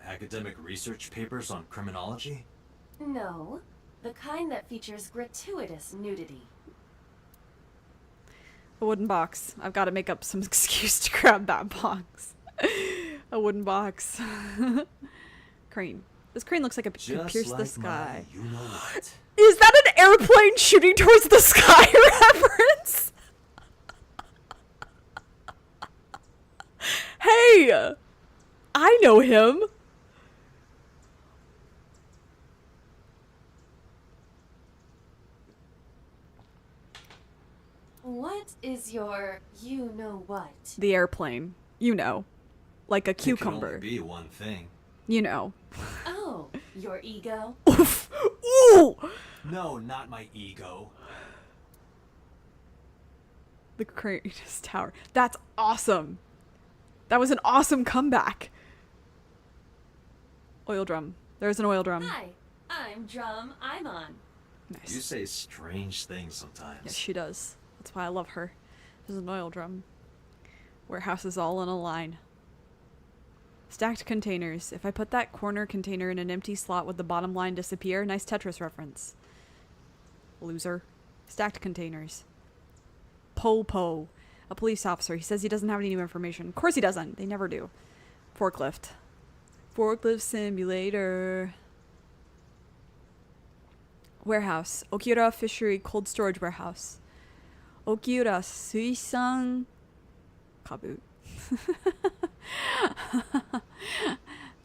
Academic research papers on criminology? No, the kind that features gratuitous nudity. a wooden box. I've got to make up some excuse to grab that box. A wooden box. Crane. This crane looks like it could Just pierce like the sky. my you-know-what. Is that an airplane shooting towards the sky reference? Hey! I know him. What is your you-know-what? The airplane. You know. Like a It can cucumber. only be one thing. You know. Oh, your ego? Oof. Ooh! No, not my ego. The Kratos Tower. That's awesome. That was an awesome comeback. Oil drum. There's an oil drum. Hi, I'm Drum Imon. Nice. You say strange things sometimes. Yes, she does. That's why I love her. There's an oil drum. Warehouse is all in a line. Stacked containers. If I put that corner container in an empty slot, would the bottom line disappear? Nice Tetris reference. Loser. Stacked containers. Po. A police officer. He says he doesn't have any new information. Of course he doesn't. They never do. Forklift. Forklift simulator. Warehouse. Okiura Fishery Cold Storage Warehouse. Okiura Suisan Kabu.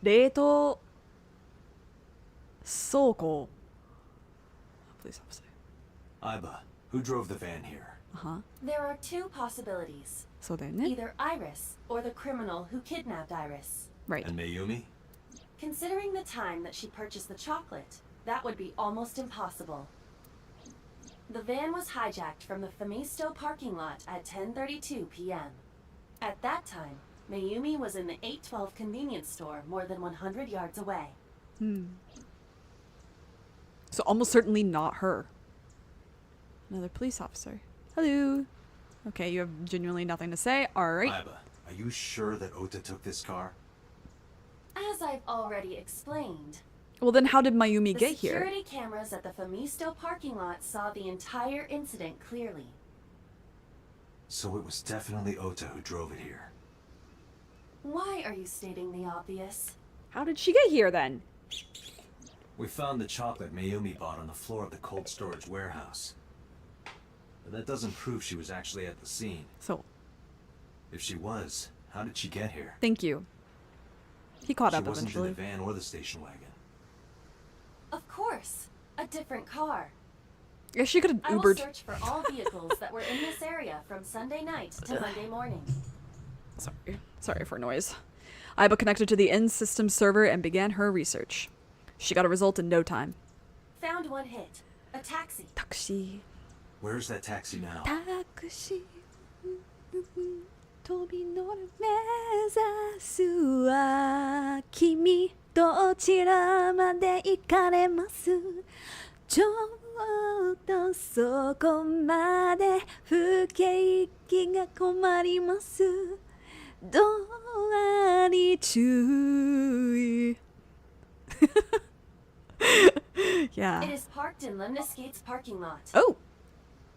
冷凍倉庫 Police officer. Iba, who drove the van here? There are two possibilities. そうだよね Either Iris or the criminal who kidnapped Iris. Right. And Mayumi? Considering the time that she purchased the chocolate, that would be almost impossible. The van was hijacked from the Famisto parking lot at 10:32 p.m. At that time, Mayumi was in the 812 convenience store more than 100 yards away. So almost certainly not her. Another police officer. Hello. Okay, you have genuinely nothing to say. Alright. Iba, are you sure that Ota took this car? As I've already explained, Well then how did Mayumi the get here? security cameras at the Famisto parking lot saw the entire incident clearly. So it was definitely Ota who drove it here. Why are you stating the obvious? How did she get here then? We found the chocolate Mayumi bought on the floor of the cold storage warehouse. But that doesn't prove she was actually at the scene. So, If she was, how did she get here? thank you. He caught She up wasn't eventually. in the van or the station wagon. Of course, a different car. Yeah, she could have I will Ubered. search for all vehicles that were in this area from Sunday night to Monday morning. Sorry for noise. Iba connected to the end system server and began her research. She got a result in no time. Found one hit. A taxi. Taxi. Where's that taxi now? Taxi. 飛び乗る目指すは君どちらまで行かれますちょうどそこまで不景気が困りますドアに注意 Yeah. It is parked in Lemniscate's parking lot. Oh,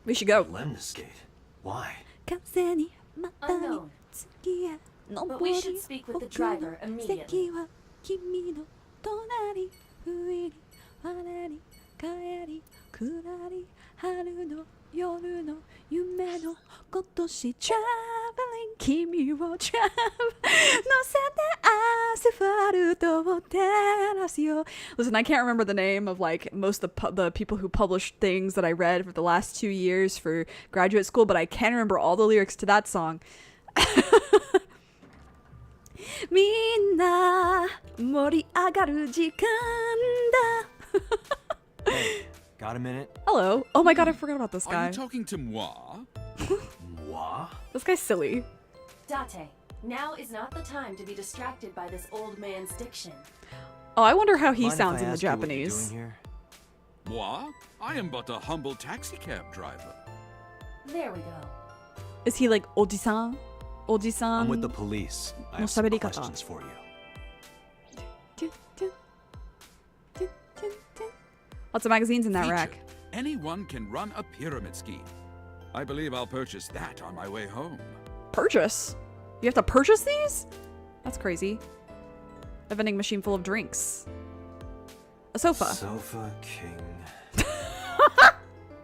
we should go. Lemniscate. Why? 風にまたに Unknown. 月へ But we should speak with the driver immediately. 席は君の隣不意に我に帰り下り春の夜の夢の今年 traveling 君を travel 乗せてアスファルトを照らすよ Listen, I can't remember the name of like most of the people who published things that I read for the last 2 years for graduate school, but I can remember all the lyrics to that song. みんな盛り上がる時間だ Hey, got a minute? Hello. Oh my god, I forgot about this Are guy. you talking to moi? Moi? This guy's silly. Date, now is not the time to be distracted by this old man's diction. Oh, I wonder how he Mind if sounds I in the ask you what you're Japanese. doing here? Moi? I am but a humble taxicab driver. There we go. Is he like Oji-san? Oji-san? I'm with the police. I have some questions for you. Lots of magazines in that Feature. rack. Anyone can run a pyramid scheme. I believe I'll purchase that on my way home. Purchase? You have to purchase these? That's crazy. A vending machine full of drinks. A sofa. Sofa king.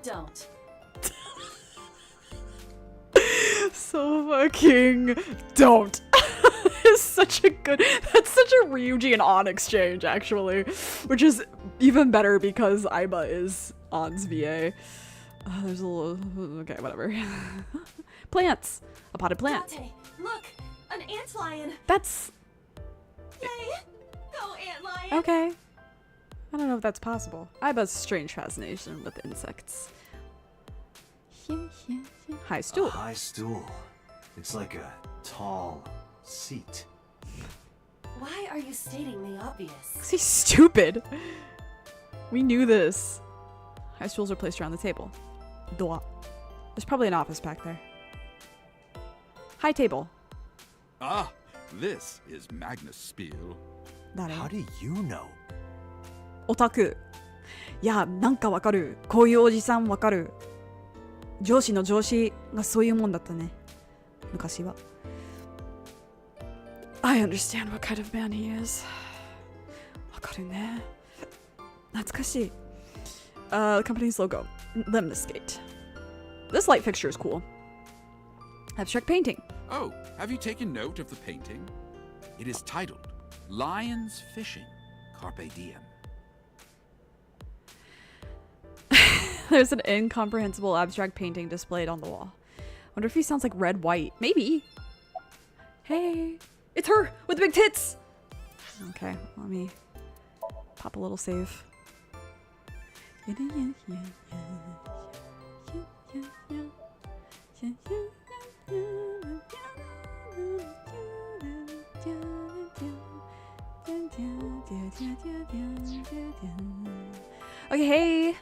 Don't. Sofa king. Don't. It's such a good. That's such a Ryuji and On exchange, actually. Which is even better because Aiba is On's VA. There's a little. Okay, whatever. Plants. A potted plant. Dante, look! An antlion! That's. Yay! Go, antlion! Okay. I don't know if that's possible. Aiba's strange fascination with insects. High A stool. high stool. It's like a tall seat. Why are you stating the obvious? He's stupid. We knew this. High stools are placed around the table. Door. There's probably an office back there. High table. Ah, this is Magnus Spiel. How do you know? オタク。いや、なんかわかる。こういうおじさんわかる。上司の上司がそういうもんだったね。昔は。I understand what kind of man he is. わかるね。懐かしい。The company's logo. Lemniscate. This light fixture is cool. Abstract painting. Oh, have you taken note of the painting? It is titled Lions Fishing, Carpe Diem. There's an incomprehensible abstract painting displayed on the wall. Wonder if he sounds like Red White. Maybe. Hey, it's her with the big tits. Okay, let me pop a little save. Okay, hey.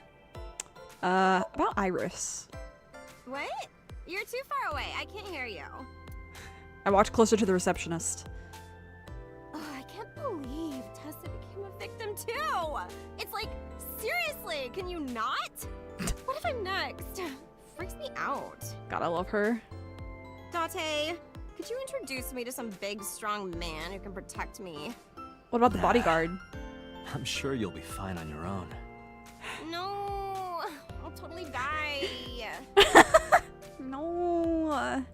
About Iris. What? You're too far away. I can't hear you. I walked closer to the receptionist. Oh, I can't believe Tessa became a victim too. It's like, seriously, can you not? What if I'm next? Freaks me out. God, I love her. Date, could you introduce me to some big, strong man who can protect me? What about the bodyguard? I'm sure you'll be fine on your own. No, I'll totally die. No.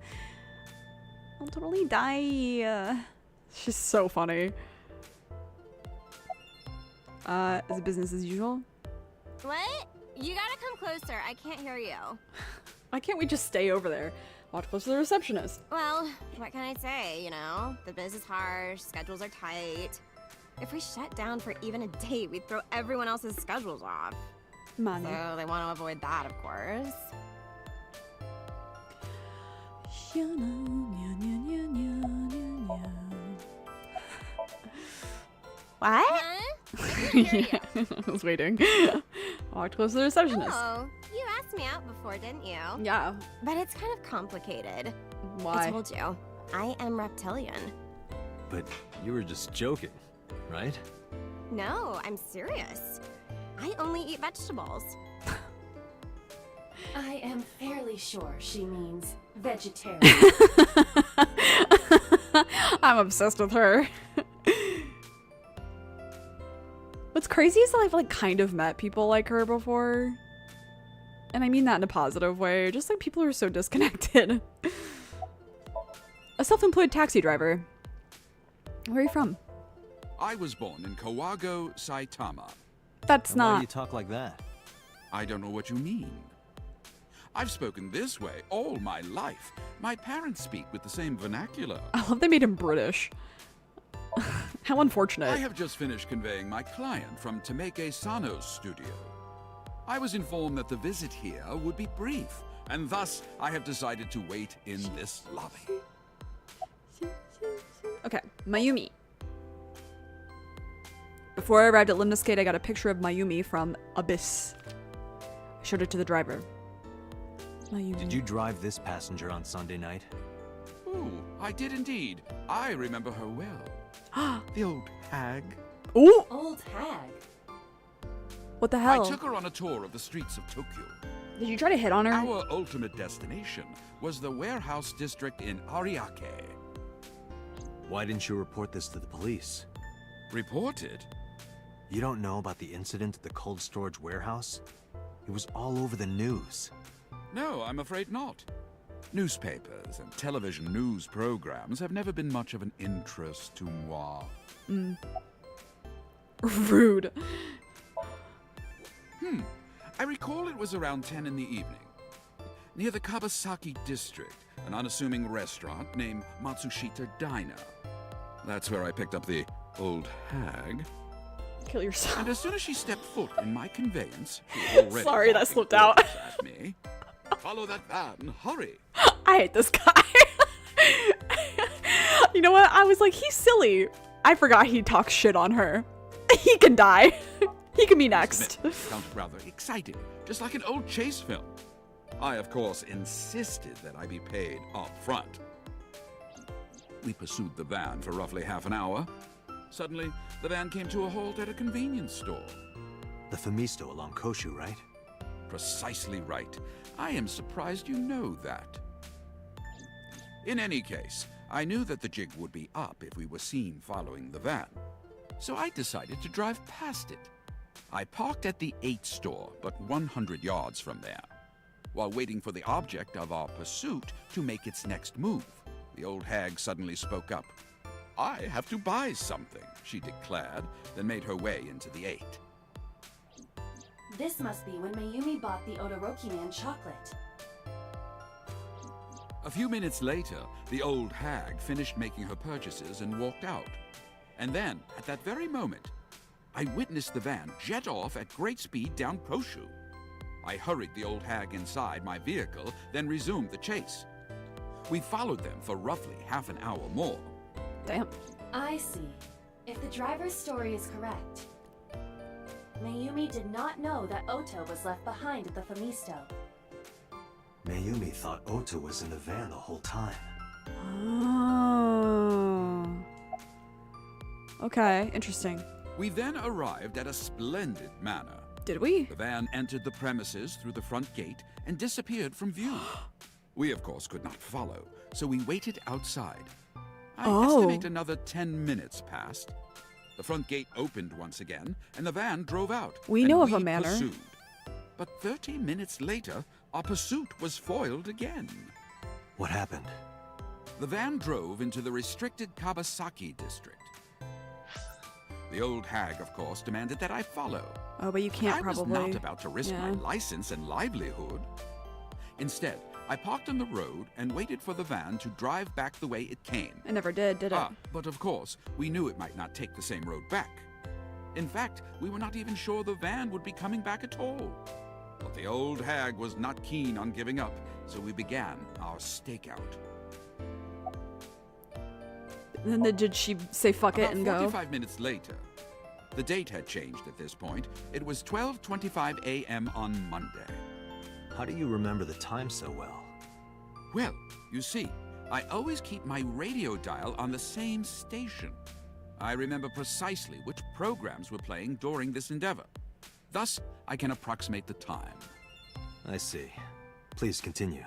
I'll totally die. She's so funny. Is it business as usual? What? You gotta come closer. I can't hear you. Why can't we just stay over there? Watch close to the receptionist. Well, what can I say, you know? The biz is harsh, schedules are tight. If we shut down for even a date, we'd throw everyone else's schedules off. Money. So they want to avoid that, of course. What? Huh? I can't hear you. I was waiting. Walked close to the receptionist. Oh, you asked me out before, didn't you? Yeah. But it's kind of complicated. Why? I told you, I am reptilian. But you were just joking, right? No, I'm serious. I only eat vegetables. I am fairly sure she means vegetarian. I'm obsessed with her. What's crazy is that I've like kind of met people like her before. And I mean that in a positive way. Just like people are so disconnected. A self-employed taxi driver. Where are you from? I was born in Kawago, Saitama. That's And why do not... you talk like that? I don't know what you mean. I've spoken this way all my life. My parents speak with the same vernacular. I love they made him British. How unfortunate. I have just finished conveying my client from Tameke Sano's studio. I was informed that the visit here would be brief, and thus I have decided to wait in this lobby. Okay, Mayumi. Before I arrived at Lemniscate, I got a picture of Mayumi from Abyss. I showed it to the driver. Mayumi. Did you drive this passenger on Sunday night? Ooh, I did indeed. I remember her well. The old hag. Ooh! Old hag. What the hell? I took her on a tour of the streets of Tokyo. Did you try to hit on her? Our ultimate destination was the warehouse district in Ariake. Why didn't you report this to the police? Reported? You don't know about the incident at the cold storage warehouse? It was all over the news. No, I'm afraid not. Newspapers and television news programs have never been much of an interest to moi. Rude. I recall it was around 10 in the evening. Near the Kabasaki district, an unassuming restaurant named Matsushita Diner. That's where I picked up the old hag. Kill yourself. And as soon as she stepped foot in my conveyance, she was already Sorry, that barking slipped out. orders at me. Follow that van, hurry! I hate this guy. You know what? I was like, he's silly. I forgot he talks shit on her. He can die. He can be next. It sounded rather exciting, just like an old chase film. I, of course, insisted that I be paid up front. We pursued the van for roughly half an hour. Suddenly, the van came to a halt at a convenience store. The Famisto along Koshu, right? Precisely right. I am surprised you know that. In any case, I knew that the jig would be up if we were seen following the van. So I decided to drive past it. I parked at the 8 store, but 100 yards from there. While waiting for the object of our pursuit to make its next move, the old hag suddenly spoke up. I have to buy something, she declared, then made her way into the 8. This must be when Mayumi bought the Odoroki Man chocolate. A few minutes later, the old hag finished making her purchases and walked out. And then, at that very moment, I witnessed the van jet off at great speed down Koshu. I hurried the old hag inside my vehicle, then resumed the chase. We followed them for roughly half an hour more. Damn. I see. If the driver's story is correct, Mayumi did not know that Oto was left behind at the Famisto. Mayumi thought Ota was in the van the whole time. Oh. Okay, interesting. We then arrived at a splendid manor. Did we? The van entered the premises through the front gate and disappeared from view. We, of course, could not follow, so we waited outside. I estimate another 10 minutes passed. The front gate opened once again, and the van drove out. We know of a manor. Pursued. But 30 minutes later, our pursuit was foiled again. What happened? The van drove into the restricted Kabasaki district. The old hag, of course, demanded that I follow. Oh, but you can't I probably. was not about to risk my license and livelihood. Instead, I parked on the road and waited for the van to drive back the way it came. It never did it? But of course, we knew it might not take the same road back. In fact, we were not even sure the van would be coming back at all. But the old hag was not keen on giving up, so we began our stakeout. And then did she say fuck it and go? 45 minutes later, the date had changed at this point. It was 12:25 a.m. on Monday. How do you remember the time so well? Well, you see, I always keep my radio dial on the same station. I remember precisely which programs were playing during this endeavor. Thus, I can approximate the time. I see. Please continue.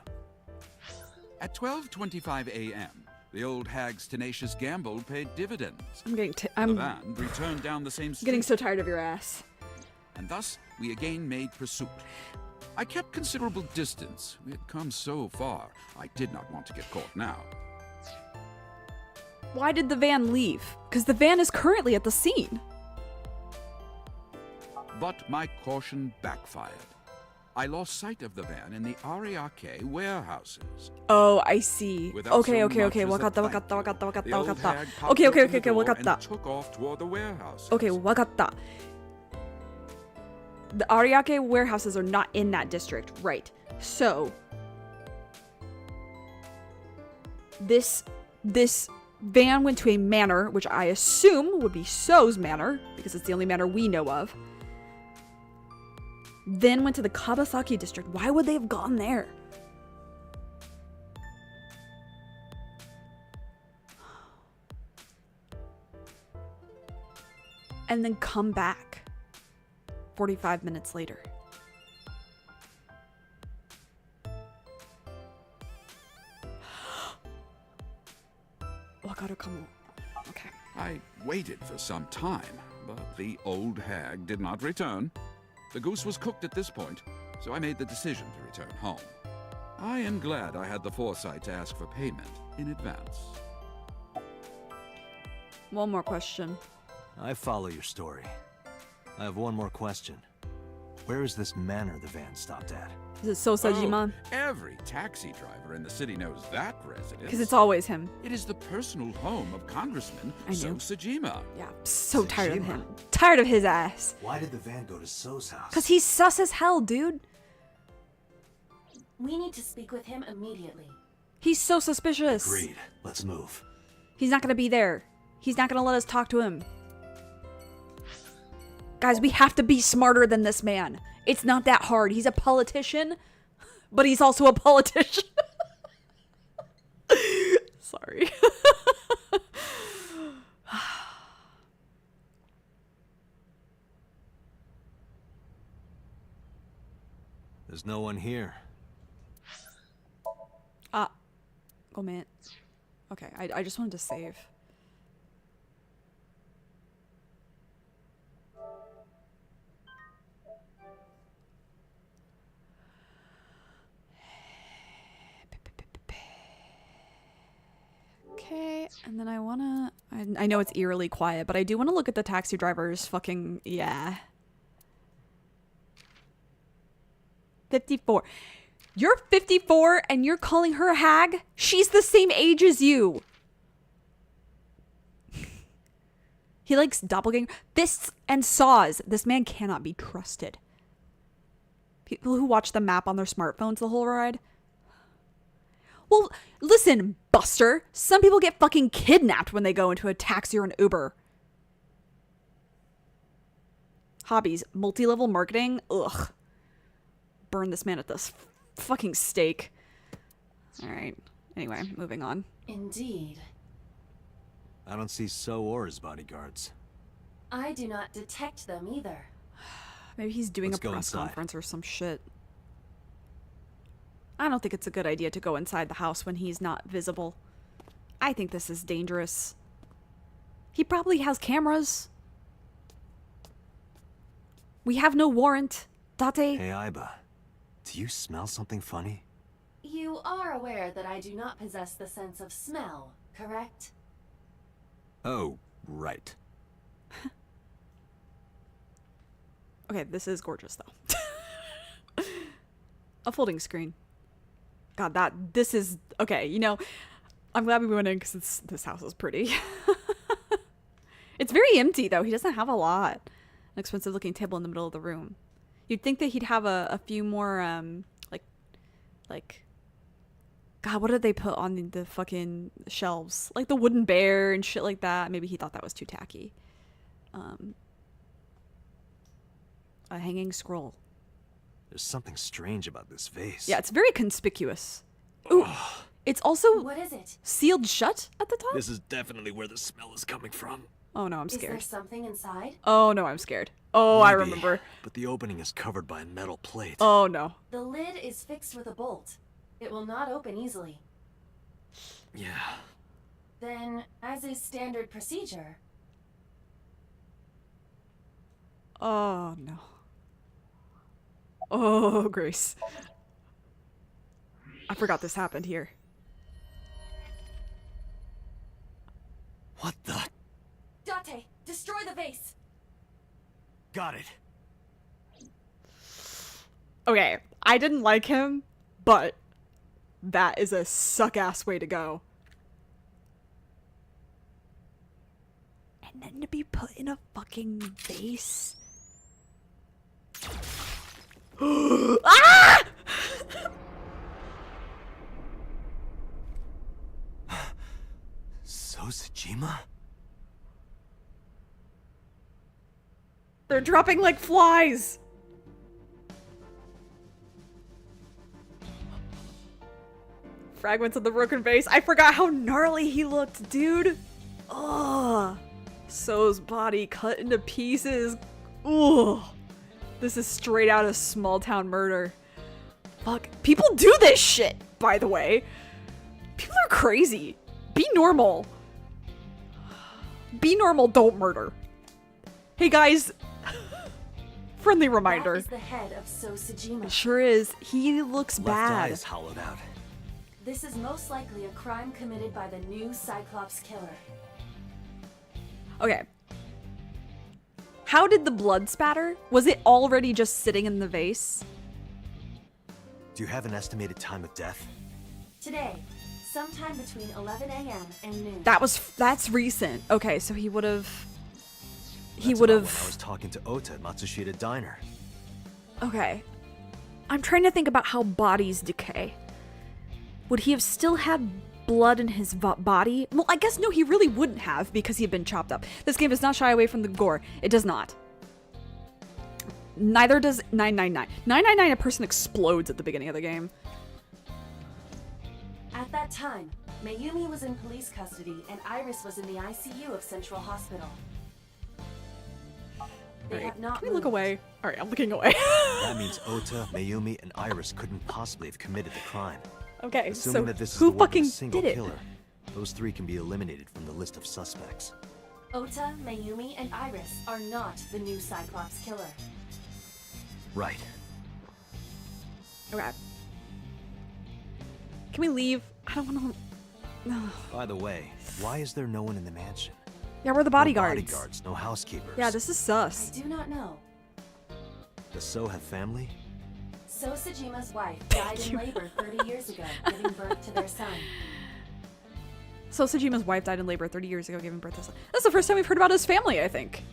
At 12:25 a.m., the old hag's tenacious gamble paid dividends. I'm getting. The I'm van returned down the same street. getting so tired of your ass. And thus, we again made pursuit. I kept considerable distance. We had come so far, I did not want to get caught now. Why did the van leave? Because the van is currently at the scene. But my caution backfired. I lost sight of the van in the Ariake warehouses. Oh, I see. Without Okay, so okay, much okay. as a Wakatta, thank wakatta, you, wakatta, wakatta, the old wakatta. hag popped Okay, okay, open okay, the okay, door wakatta. and took off toward the warehouses. Okay, wakatta. The Ariake warehouses are not in that district, right? So this van went to a manor, which I assume would be So's manor, because it's the only manor we know of. Then went to the Kabasaki district. Why would they have gone there? And then come back 45 minutes later. Wakaru kamo. Okay. I waited for some time, but the old hag did not return. The goose was cooked at this point, so I made the decision to return home. I am glad I had the foresight to ask for payment in advance. One more question. I follow your story. I have one more question. Where is this manor the van stopped at? Is it Sosajima? Every taxi driver in the city knows that residence. Because it's always him. It is the personal home of Congressman I know. Sosajima. Yeah, I'm so tired of Sojima? him. Tired of his ass. Why did the van go to So's house? Because he's sus as hell, dude. We need to speak with him immediately. He's so suspicious. Agreed. Let's move. He's not gonna be there. He's not gonna let us talk to him. Guys, we have to be smarter than this man. It's not that hard. He's a politician, but he's also a politician. Sorry. There's no one here. Oh man. Okay, I just wanted to save. Okay, and then I wanna... I know it's eerily quiet, but I do want to look at the taxi driver's fucking... Yeah. 54. You're 54 and you're calling her a hag? She's the same age as you. He likes doppelganger. This and saws. This man cannot be trusted. People who watch the map on their smartphones the whole ride. Well, listen, Buster. Some people get fucking kidnapped when they go into a taxi or an Uber. Hobbies. Multi-level marketing. Ugh. Burn this man at this fucking stake. Alright. Anyway, moving on. Indeed. I don't see So or his bodyguards. I do not detect them either. Maybe he's doing Let's a go press inside. conference or some shit. I don't think it's a good idea to go inside the house when he's not visible. I think this is dangerous. He probably has cameras. We have no warrant. Date. Hey, Aiba. Do you smell something funny? You are aware that I do not possess the sense of smell, correct? Oh, right. Okay, this is gorgeous though. A folding screen. God, this is okay. You know, I'm glad we went in because this house is pretty. It's very empty though. He doesn't have a lot. An expensive looking table in the middle of the room. You'd think that he'd have a few more like God, what did they put on the fucking shelves? Like the wooden bear and shit like that. Maybe he thought that was too tacky. A hanging scroll. There's something strange about this vase. Yeah, it's very conspicuous. Ooh, it's also What is it? sealed shut at the top? This is definitely where the smell is coming from. Oh no, I'm Is there scared. something inside? Oh no, I'm scared. Oh, I Maybe, remember. But the opening is covered by a metal plate. Oh no. The lid is fixed with a bolt. It will not open easily. Yeah. Then, as is standard procedure, Oh no. Oh, Grace. I forgot this happened here. What the? Date, destroy the vase! Got it. Okay, I didn't like him, but that is a suck-ass way to go. And then to be put in a fucking vase. Ah! Sosajima? They're dropping like flies. Fragments of the broken vase. I forgot how gnarly he looked, dude. Ugh. So's body cut into pieces. Ugh. This is straight out of small town murder. Fuck. People do this shit, by the way. People are crazy. Be normal. Be normal, don't murder. Hey guys, friendly reminder. That is the head of Sosajima. It sure is. He looks Left eye bad. is hollowed out. This is most likely a crime committed by the new Cyclops killer. Okay. How did the blood spatter? Was it already just sitting in the vase? Do you have an estimated time of death? Today, sometime between 11 a.m. and noon. That's recent. Okay, so he would have. He That's would about when I have. was talking to Ota at Matsushita Diner. Okay. I'm trying to think about how bodies decay. Would he have still had blood in his body? Well, I guess no, he really wouldn't have because he had been chopped up. This game does not shy away from the gore. It does not. Neither does 999. 999, a person explodes at the beginning of the game. At that time, Mayumi was in police custody and Iris was in the ICU of Central Hospital. They Alright, have not can we look moved. away? Alright, I'm looking away. That means Ota, Mayumi, and Iris couldn't possibly have committed the crime. Okay, Assuming so that this is who the work of fucking a single did it? killer, those three can be eliminated from the list of suspects. Ota, Mayumi, and Iris are not the new Cyclops killer. Right. Okay. Can we leave? I don't want to. No. By the way, why is there no one in the mansion? Yeah, we're the No bodyguards. bodyguards, no housekeepers. Yeah, this is I sus. do not know. Does So have family? Sosajima's wife died in labor 30 years ago, giving birth to their son. So Sajima's wife died in labor 30 years ago, giving birth to son. That's the first time we've heard about his family, I think.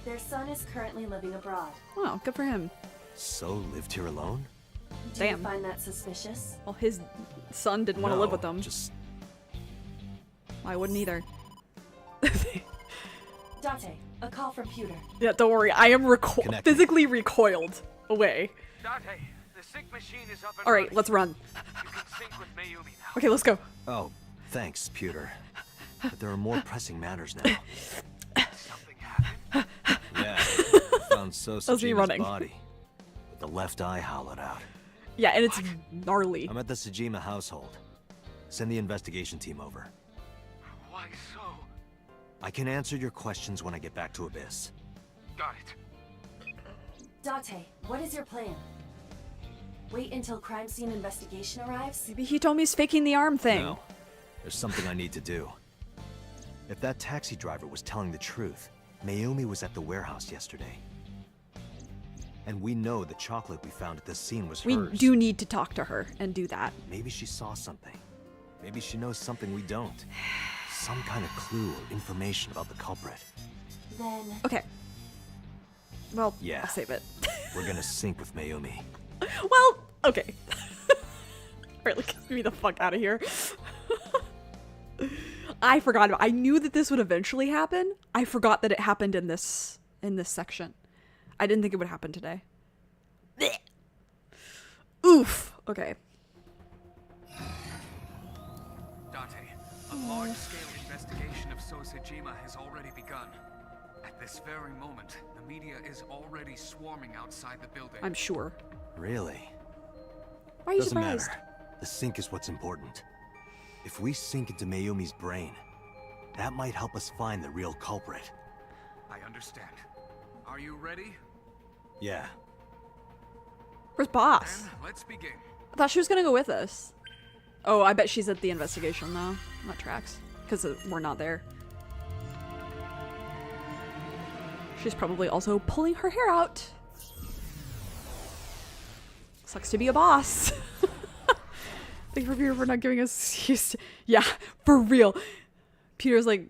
Their son is currently living abroad. Wow, good for him. So lived here alone? Do Damn. you find that suspicious? Well, his son didn't want to live No, with them. Just I wouldn't either. Date, a call from Pewter. Yeah, don't worry. I am Connecting. physically recoiled away. Date, the sync machine is up and All right, running. let's run. You can sync with Mayumi now. Okay, let's go. Oh, thanks, Pewter. But there are more pressing matters now. Something happened? Yeah, I found was me Sosajima's running. body, with the left eye hollowed out. Yeah, and it's gnarly. I'm at the Sajima household. Send the investigation team over. Why so? I can answer your questions when I get back to Abyss. Got it. Date, what is your plan? Wait until crime scene investigation arrives? Maybe he told me he's faking the arm thing. No, there's something I need to do. If that taxi driver was telling the truth, Mayumi was at the warehouse yesterday. And we know the chocolate we found at the scene was We hers. do need to talk to her and do that. Maybe she saw something. Maybe she knows something we don't. Some kind of clue or information about the culprit. Then, Okay. Well, Yeah. I'll save it. We're gonna sync with Mayumi. Well, okay. Alright, get me the fuck out of here. I forgot about I knew that this would eventually happen. I forgot that it happened in this section. I didn't think it would happen today. Blech. Oof. Okay. Date, a large-scale investigation of Sosajima has already begun. At this very moment, the media is already swarming outside the building. I'm sure. Really? Why are you Doesn't surprised? matter. The sync is what's important. If we sink into Mayumi's brain, that might help us find the real culprit. I understand. Are you ready? Yeah. Where's Boss? Then let's begin. I thought she was gonna go with us. Oh, I bet she's at the investigation now. That tracks. Because we're not there. She's probably also pulling her hair out. Sucks to be a boss. Thank you for not giving us excuse. Yeah, for real. Peter's like,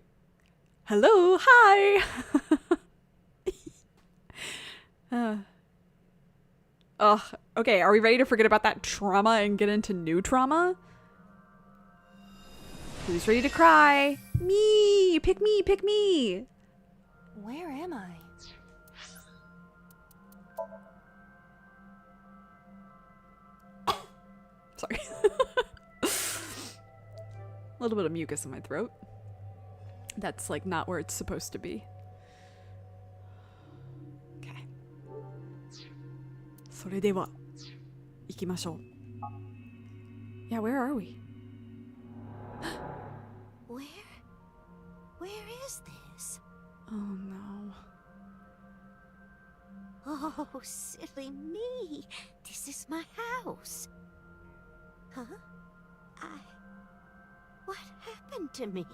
hello, hi. Okay, are we ready to forget about that trauma and get into new trauma? Who's ready to cry? Me! Pick me, pick me! Where am I? Sorry. A little bit of mucus in my throat. That's like not where it's supposed to be. Okay. それでは行きましょう. Yeah, where are we? Where Where is this? Oh no. Oh, silly me. This is my house. Huh? What happened to me?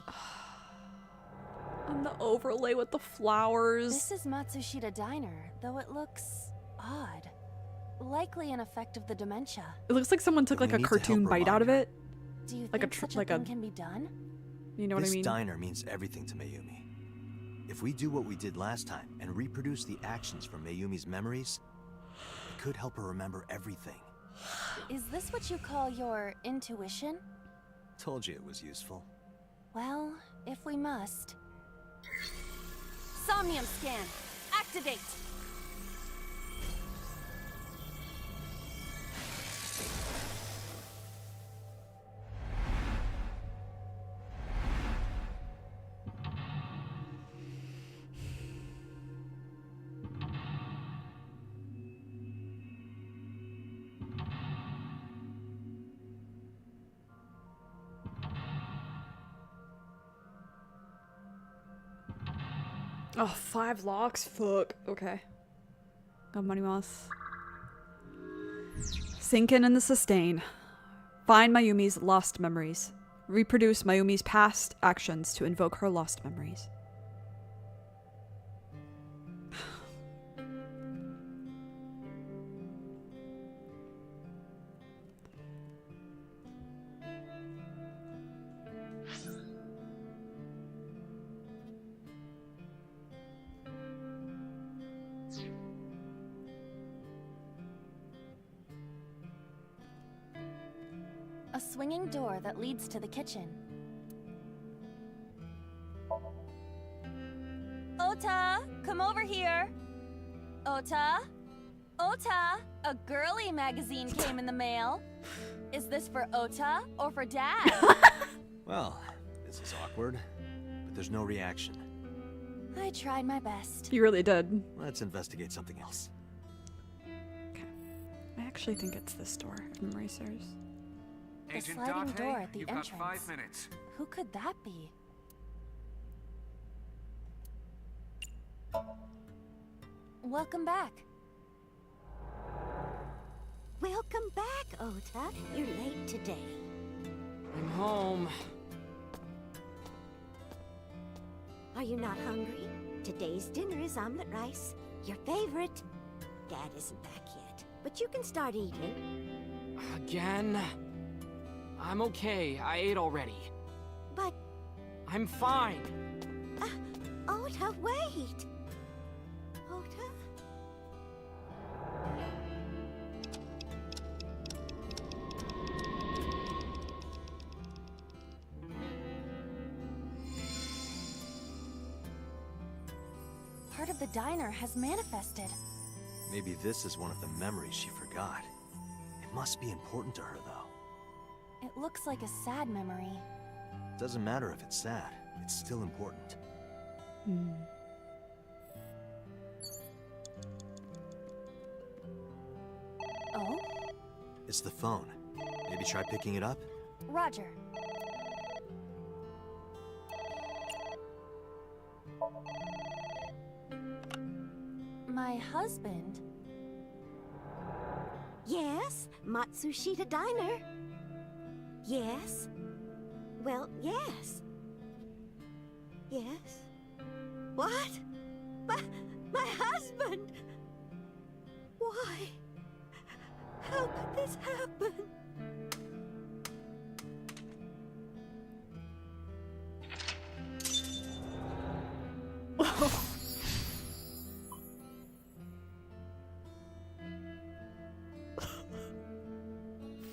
And the overlay with the flowers. This is Matsushita Diner, though it looks odd. Likely an effect of the dementia. It looks like someone took We like a need to cartoon help bite out of remind it. Do you Like think a such a like a thing can be done? You know what I This mean? diner means everything to Mayumi. If we do what we did last time and reproduce the actions from Mayumi's memories, it could help her remember everything. Is this what you call your intuition? Told you it was useful. Well, if we must. Somnium scan. Activate. Oh, 5 locks? Fuck. Okay. Got money mouse. Sink in the sustain. Find Mayumi's lost memories. Reproduce Mayumi's past actions to invoke her lost memories. A swinging door that leads to the kitchen. Ota, come over here. Ota? Ota, a girly magazine came in the mail. Is this for Ota or for Dad? Well, this is awkward, but there's no reaction. I tried my best. You really did. Let's investigate something else. Okay. I actually think it's this door, if memory serves. The Agent sliding Date, door at the you've entrance. got 5 minutes. Who could that be? Welcome back. Welcome back, Ota. You're late today. I'm home. Are you not hungry? Today's dinner is omelet rice. Your favorite. Dad isn't back yet, but you can start eating. Again? I'm okay. I ate already. But, I'm fine. Ota, wait! Ota? Part of the diner has manifested. Maybe this is one of the memories she forgot. It must be important to her, though. It looks like a sad memory. Doesn't matter if it's sad, it's still important. Oh? It's the phone. Maybe try picking it up? Roger. My husband? Yes, Matsushita Diner. Yes. Well, yes. Yes. What? My husband! Why? How could this happen?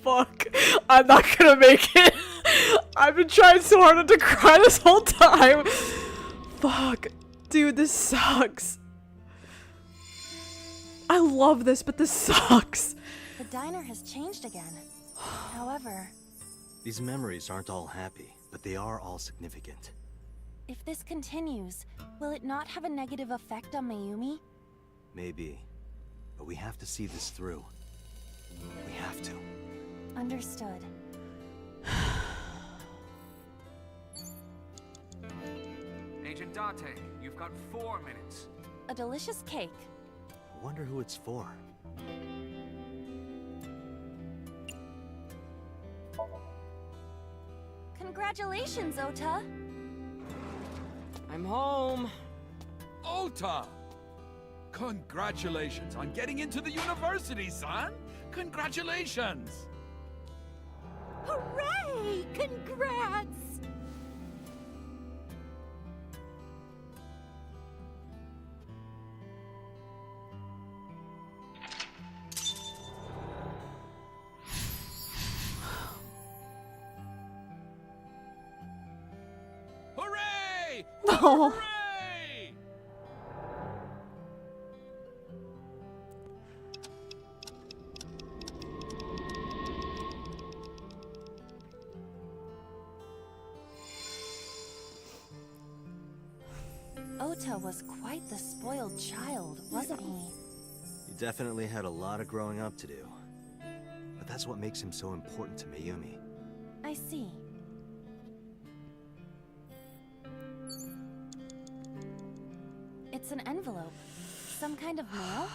Fuck. I'm not gonna make it. I've been trying so hard not to cry this whole time. Fuck. Dude, this sucks. I love this, but this sucks. The diner has changed again. However, These memories aren't all happy, but they are all significant. if this continues, will it not have a negative effect on Mayumi? Maybe. But we have to see this through. We have to. Understood. Date, you've got 4 minutes. A delicious cake. I wonder who it's for. Congratulations, Ota. I'm home. Ota! Congratulations on getting into the university, son! Congratulations! Hooray! Congrats! Hooray! Oh. Hooray! Ota was quite the spoiled child, wasn't he? He definitely had a lot of growing up to do. But that's what makes him so important to Mayumi. I see. It's an envelope. Some kind of mail?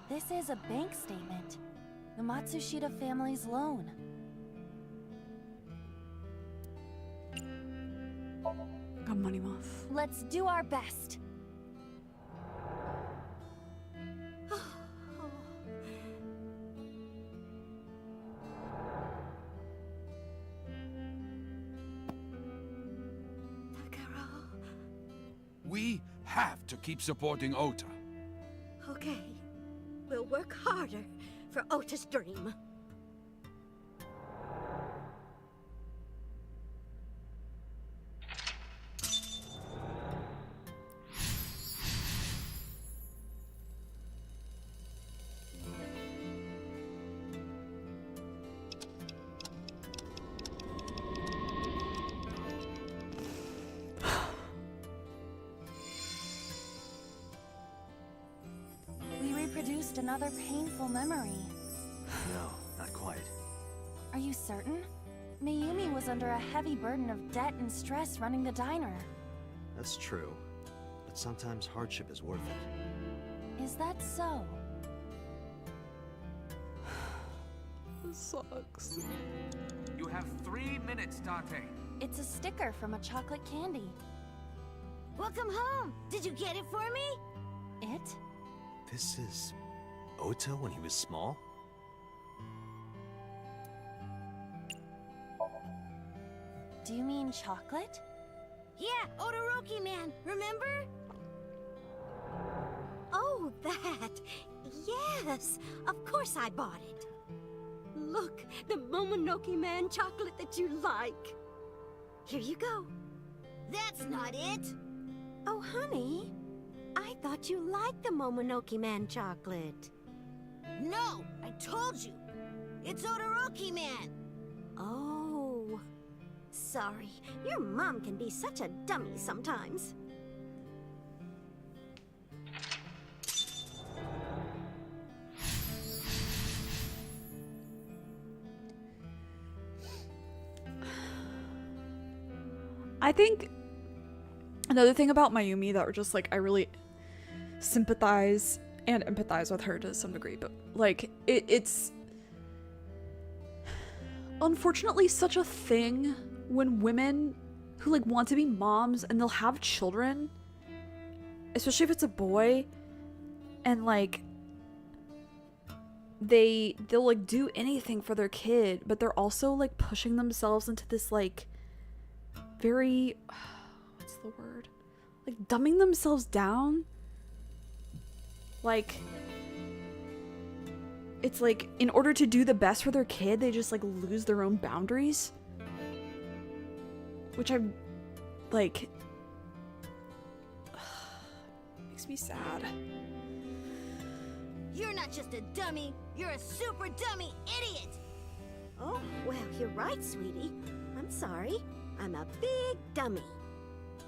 This is a bank statement. The Matsushita family's loan. Got money moth. Let's do our best. We have to keep supporting Ota. Okay. We'll work harder for Ota's dream. Produced another painful memory. No, not quite. Are you certain? Mayumi was under a heavy burden of debt and stress running the diner. That's true. But sometimes hardship is worth it. Is that so? This sucks. You have 3 minutes, Date. It's a sticker from a chocolate candy. Welcome home! Did you get it for me? It? This is Ota when he was small? Do you mean chocolate? Yeah, Todoroki man, remember? Oh, that! Yes, of course I bought it. Look, the Momonoke man chocolate that you like. Here you go. That's not it! Oh, honey, I thought you liked the Momonoke man chocolate. No, I told you. It's Todoroki man. Oh, sorry. Your mom can be such a dummy sometimes. I think another thing about Mayumi that just like I really sympathize and empathize with her to some degree, but like it's unfortunately such a thing when women who like want to be moms and they'll have children, especially if it's a boy, and like they'll like do anything for their kid, but they're also like pushing themselves into this like very what's the word, like dumbing themselves down. Like it's like in order to do the best for their kid, they just like lose their own boundaries, which I'm like makes me sad. You're not just a dummy, you're a super dummy idiot! Oh, well, you're right, sweetie. I'm sorry. I'm a big dummy.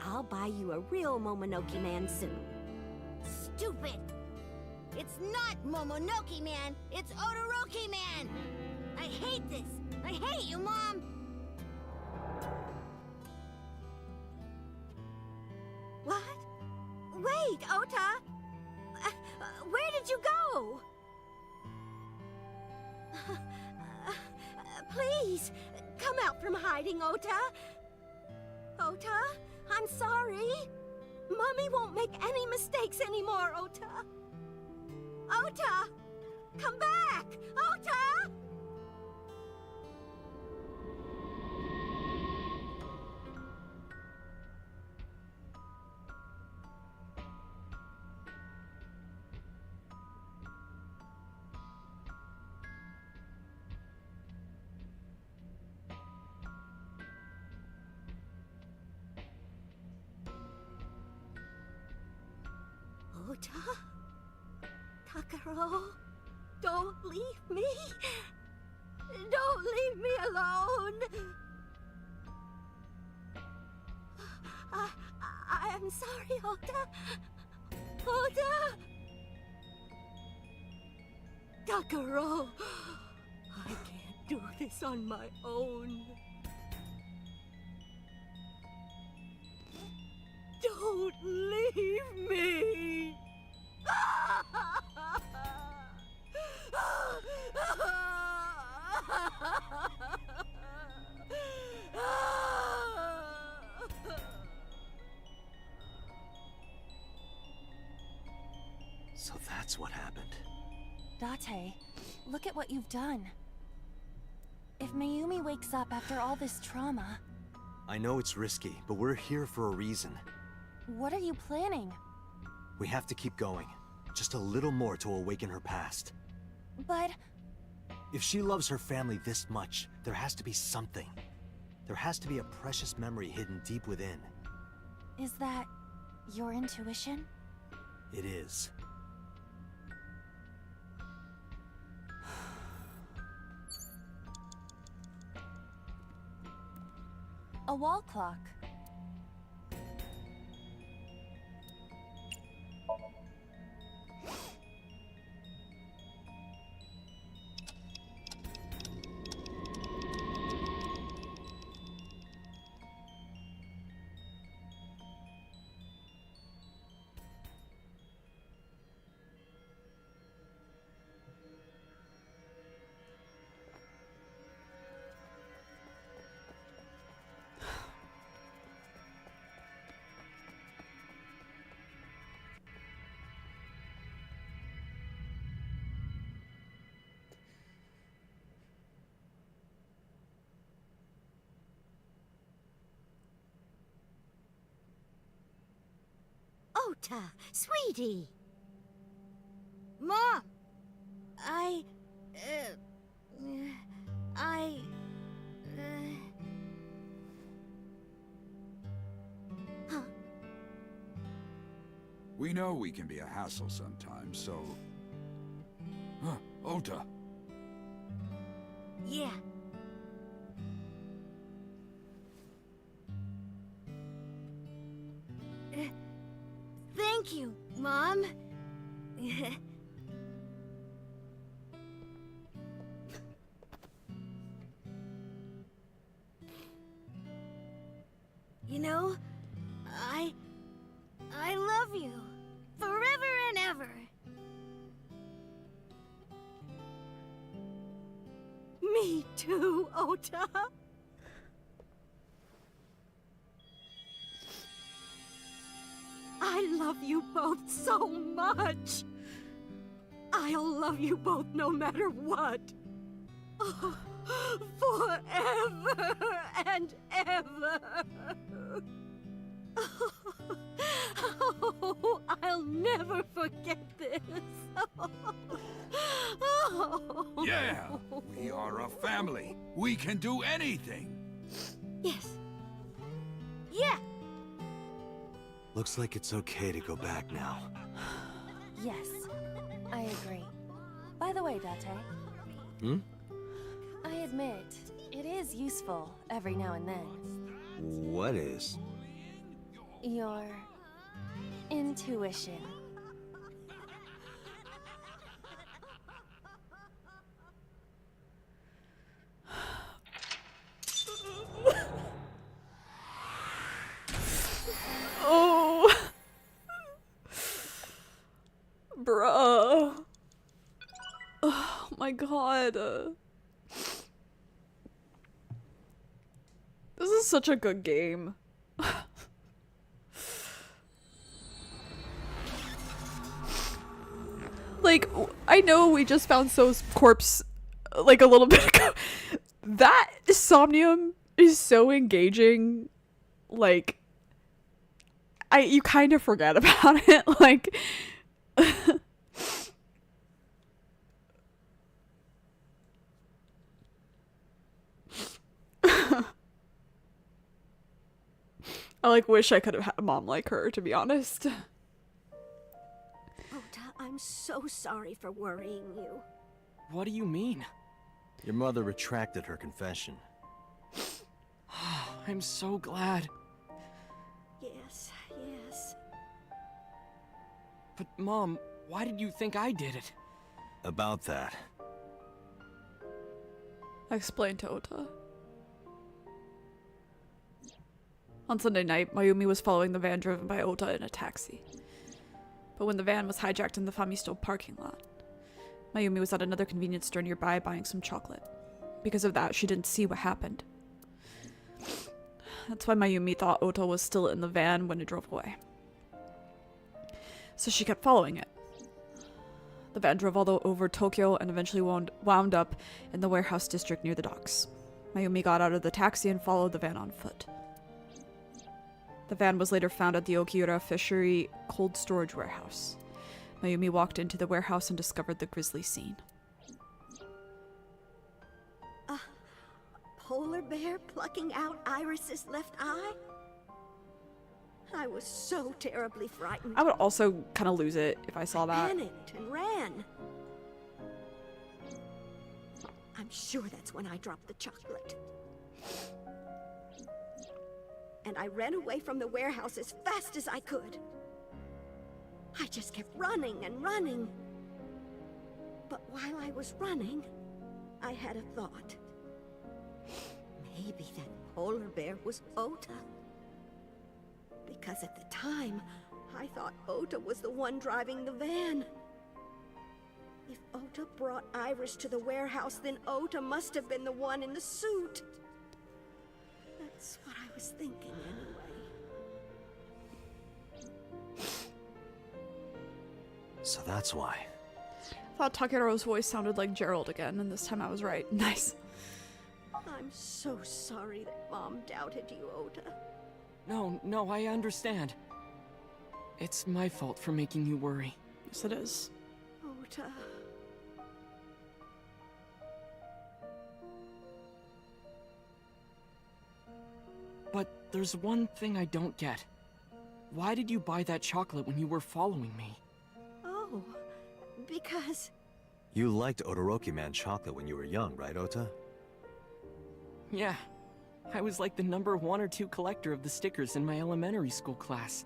I'll buy you a real Momonoke man soon. Stupid! It's not Momonoke man, it's Todoroki man! I hate this! I hate you, Mom! Wait, Ota! Where did you go? Please, come out from hiding, Ota. Ota, I'm sorry. Mommy won't make any mistakes anymore, Ota. Ota! Come back! Ota! Ota? Takaro? Don't leave me! Don't leave me alone! I'm sorry, Ota. Ota! Takaro! I can't do this on my own. Don't leave me! So that's what happened. Date, look at what you've done. If Mayumi wakes up after all this trauma, I know it's risky, but we're here for a reason. what are you planning? We have to keep going. Just a little more to awaken her past. But If she loves her family this much, there has to be something. There has to be a precious memory hidden deep within. is that your intuition? It is. A wall clock. Ota, sweetie. Mom! I... Huh? We know we can be a hassle sometimes, so... Huh, Ota. Yeah. Thank you, Mom. You know, I love you forever and ever. Me too, Ota. I love you both so much. I'll love you both no matter what. Oh, forever and ever. Oh, I'll never forget this. Oh. Yeah! We are a family. We can do anything. Yes. Yeah. Looks like it's okay to go back now. Yes, I agree. By the way, Date, Hmm? I admit, it is useful every now and then. What is? Your intuition. Oh. god. This is such a good game. Like, I know we just found So's corpse like a little bit ago. That Somnium is so engaging. Like, you kind of forget about it. Like, I like wish I could have had a mom like her, to be honest. Ota, I'm so sorry for worrying you. What do you mean? Your mother retracted her confession. I'm so glad. Yes, yes. But Mom, why did you think I did it? About that. I explained to Ota. On Sunday night, Mayumi was following the van driven by Ota in a taxi. But when the van was hijacked in the Famisto parking lot, Mayumi was at another convenience store nearby buying some chocolate. Because of that, she didn't see what happened. That's why Mayumi thought Ota was still in the van when it drove away. So she kept following it. The van drove all over Tokyo and eventually wound up in the warehouse district near the docks. Mayumi got out of the taxi and followed the van on foot. The van was later found at the Okiura Fishery cold storage warehouse. Mayumi walked into the warehouse and discovered the grisly scene. A polar bear plucking out Iris's left eye? I was so terribly frightened. I would also kind of lose it if I saw that. Panicked and ran. I'm sure that's when I dropped the chocolate. And I ran away from the warehouse as fast as I could. I just kept running and running. But while I was running, I had a thought. Maybe that polar bear was Ota. Because at the time, I thought Ota was the one driving the van. If Ota brought Iris to the warehouse, then Ota must have been the one in the suit. That's what I was thinking anyway. So that's why. I thought Takero's voice sounded like Gerald again, and this time I was right. Nice. I'm so sorry that Mom doubted you, Ota. No, I understand. It's my fault for making you worry. Yes, it is. Ota. But there's one thing I don't get. Why did you buy that chocolate when you were following me? Oh, because... You liked Todoroki Man chocolate when you were young, right, Ota? Yeah. I was like the number 1 or 2 collector of the stickers in my elementary school class.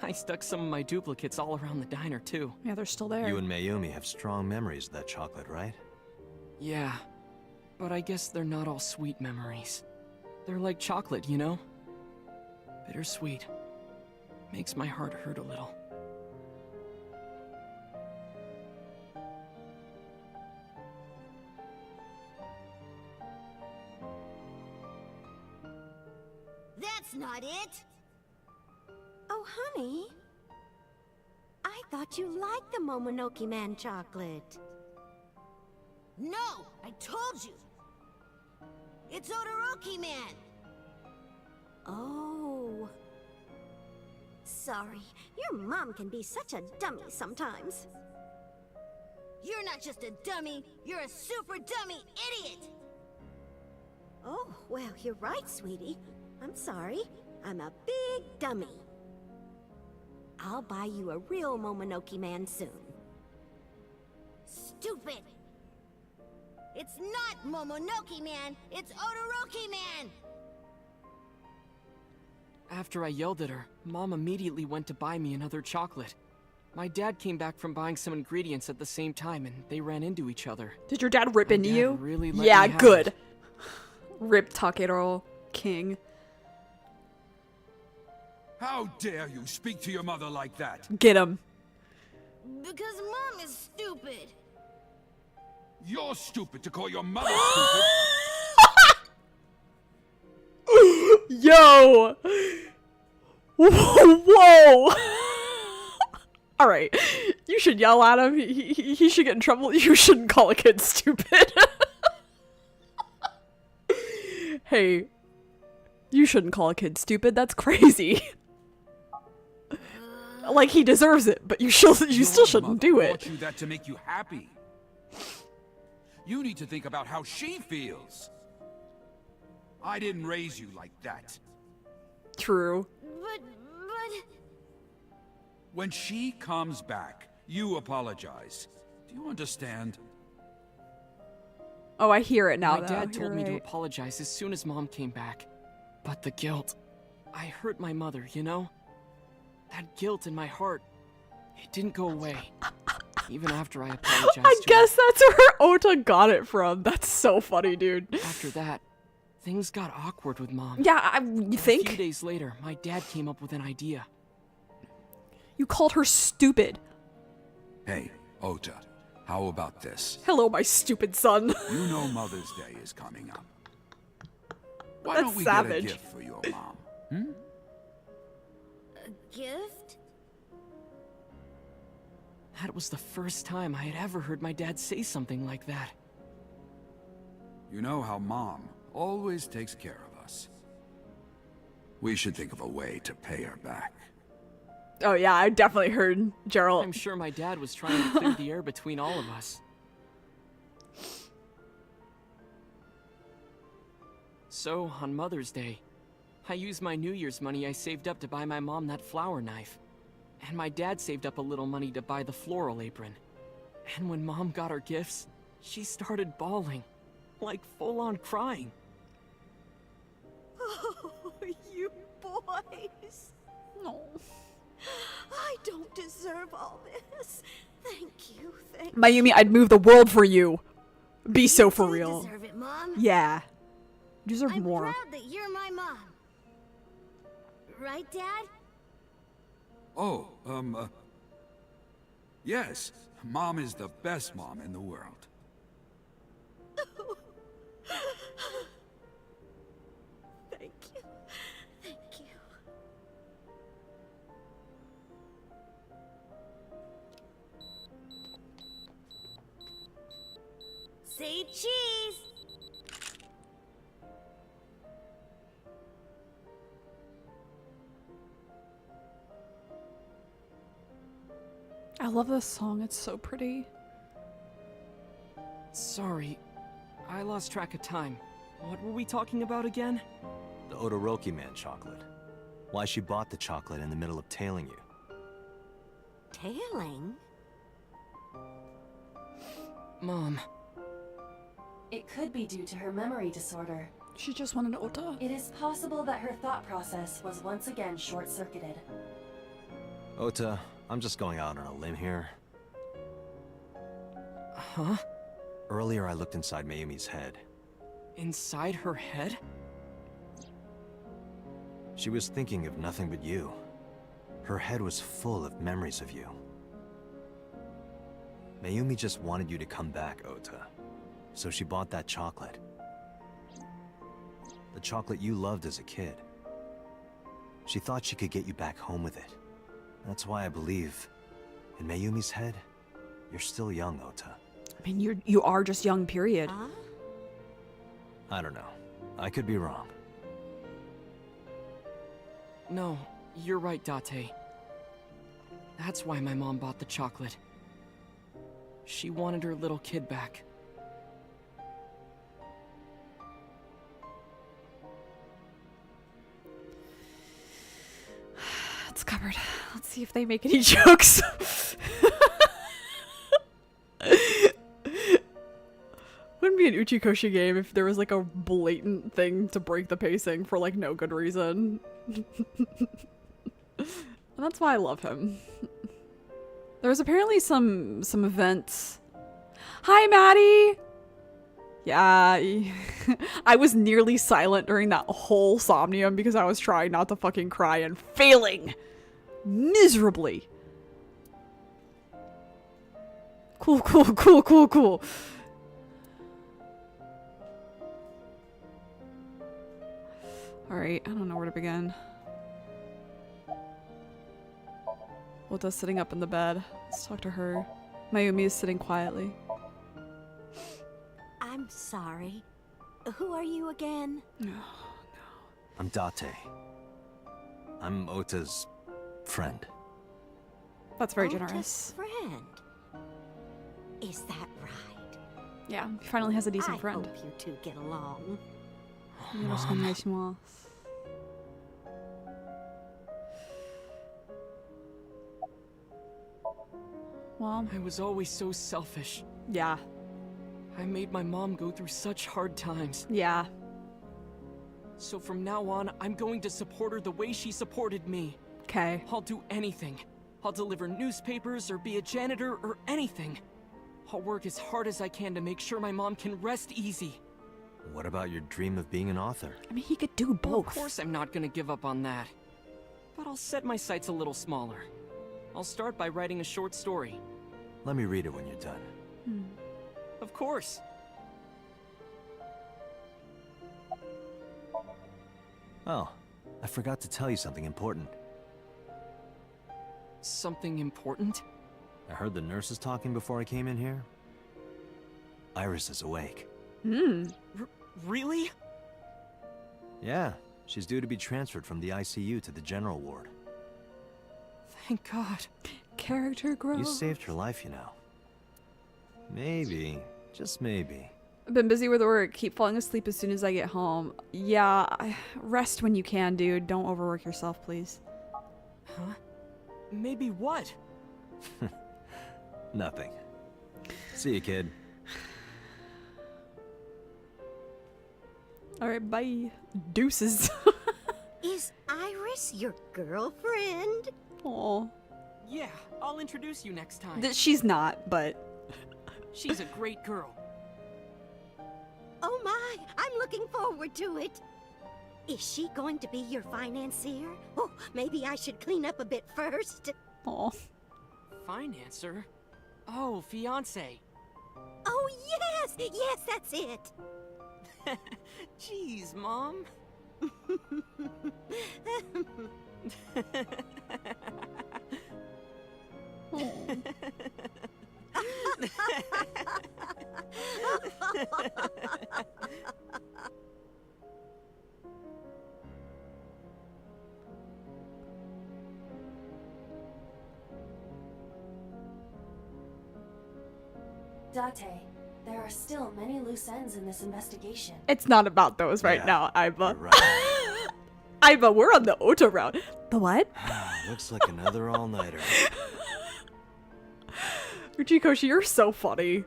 I stuck some of my duplicates all around the diner, too. Yeah, they're still there. You and Mayumi have strong memories of that chocolate, right? Yeah. But I guess they're not all sweet memories. They're like chocolate, you know? Bittersweet. Makes my heart hurt a little. That's not it! Oh, honey. I thought you liked the Momonoki Man chocolate. No! I told you! It's Todoroki Man! Oh. Sorry, your mom can be such a dummy sometimes. You're not just a dummy, you're a super dummy idiot! Oh, well, you're right, sweetie. I'm sorry. I'm a big dummy. I'll buy you a real Momonoki Man soon. Stupid! It's not Momonoki Man, it's Todoroki Man! After I yelled at her, Mom immediately went to buy me another chocolate. My dad came back from buying some ingredients at the same time, and they ran into each other. Did your dad rip My into dad you? really let Yeah, me have good. it. Rip Takero, king. How dare you speak to your mother like that? Get him. Because Mom is stupid! You're stupid to call your mother stupid. Yo! Whoa! Alright. You should yell at him. He should get in trouble. You shouldn't call a kid stupid. Hey. You shouldn't call a kid stupid. That's crazy. Like, he deserves it, but you still shouldn't do it. Taught you that to make you happy. You need to think about how she feels. I didn't raise you like that. True. But... When she comes back, you apologize. Do you understand? Oh, I hear it now, My though. dad told You're me to right. apologize as soon as Mom came back. But the guilt... I hurt my mother, you know? That guilt in my heart, it didn't go away. Even after I apologized I to guess that's where Ota got it from. That's so funny, dude. her. After that, things got awkward with Mom. Yeah, you A few think? days later, my dad came up with an idea. You called her stupid. Hey, Ota, how about this? Hello, my stupid son. You know Mother's Day is coming up. Why That's don't we savage. get a gift for your mom? Hmm? A gift? That was the first time I had ever heard my dad say something like that. You know how Mom always takes care of us. We should think of a way to pay her back. Oh yeah, I definitely heard Gerald. I'm sure my dad was trying to clear the air between all of us. So, on Mother's Day, I used my New Year's money I saved up to buy my mom that flower knife. And my dad saved up a little money to buy the floral apron. And when Mom got her gifts, she started bawling. Like full-on crying. Oh, you boys. No. I don't deserve all this. Thank you, thank Mayumi, I'd move the world for you. Be so for You real. deserve it, Mom. Yeah. You deserve I'm more. proud that you're my mom. Right, Dad? Oh, yes. Mom is the best mom in the world. Thank you. Thank you. Say cheese! I love this song. It's so pretty. Sorry, I lost track of time. What were we talking about again? The Todoroki Man chocolate. Why she bought the chocolate in the middle of tailing you. Tailing? Mom, It could be due to her memory disorder. She just wanted Ota. It is possible that her thought process was once again short-circuited. Ota, I'm just going out on a limb here. huh? Earlier I looked inside Mayumi's head. Inside her head? She was thinking of nothing but you. Her head was full of memories of you. Mayumi just wanted you to come back, Ota. So she bought that chocolate. The chocolate you loved as a kid. She thought she could get you back home with it. That's why I believe, in Mayumi's head, you're still young, Ota. I mean, you are just young, period. Huh? I don't know. I could be wrong. No, you're right, Date. That's why my mom bought the chocolate. She wanted her little kid back. It's covered. Let's see if they make any jokes. Wouldn't be an Uchikoshi game if there was like a blatant thing to break the pacing for like no good reason. And that's why I love him. There was apparently some events. Hi, Maddie! Yeah, I was nearly silent during that whole Somnium because I was trying not to fucking cry and failing miserably. Cool. Alright, I don't know where to begin. Ota's sitting up in the bed. Let's talk to her. Mayumi is sitting quietly. I'm sorry. Who are you again? I'm Date. I'm Ota's friend. That's very Ota's generous. friend. Is that right? Yeah, he finally has a decent friend. I hope you two get along. Well, I was always so selfish. yeah. I made my mom go through such hard times. Yeah. So from now on, I'm going to support her the way she supported me. Okay. I'll do anything. I'll deliver newspapers or be a janitor or anything. I'll work as hard as I can to make sure my mom can rest easy. What about your dream of being an author? I mean, he could do Well, both. of course I'm not gonna give up on that. But I'll set my sights a little smaller. I'll start by writing a short story. Let me read it when you're done. Of course. Oh, I forgot to tell you something important. Something important? I heard the nurses talking before I came in here. Iris is awake. Really? Yeah, she's due to be transferred from the ICU to the general ward. Thank God. Character growth. You saved her life, you know. Maybe, just maybe. I've been busy with work. Keep falling asleep as soon as I get home. Yeah, rest when you can, dude. Don't overwork yourself, please. Huh? Maybe what? Nothing. See you, kid. Alright, bye. Deuces. Is Iris your girlfriend? Aw. Yeah, I'll introduce you next time. She's not, but... She's a great girl. Oh my, I'm looking forward to it. Is she going to be your financier? Oh, maybe I should clean up a bit first. Aw. Financer? Oh, fiance. Oh yes, yes, that's it. Jeez, Mom. Date, there are still many loose ends in this investigation. It's not about those right Yeah, now, Aiba. You're right. Aiba, we're on the Ota route. The what? Looks like another all-nighter. Uchikoshi, you're so funny.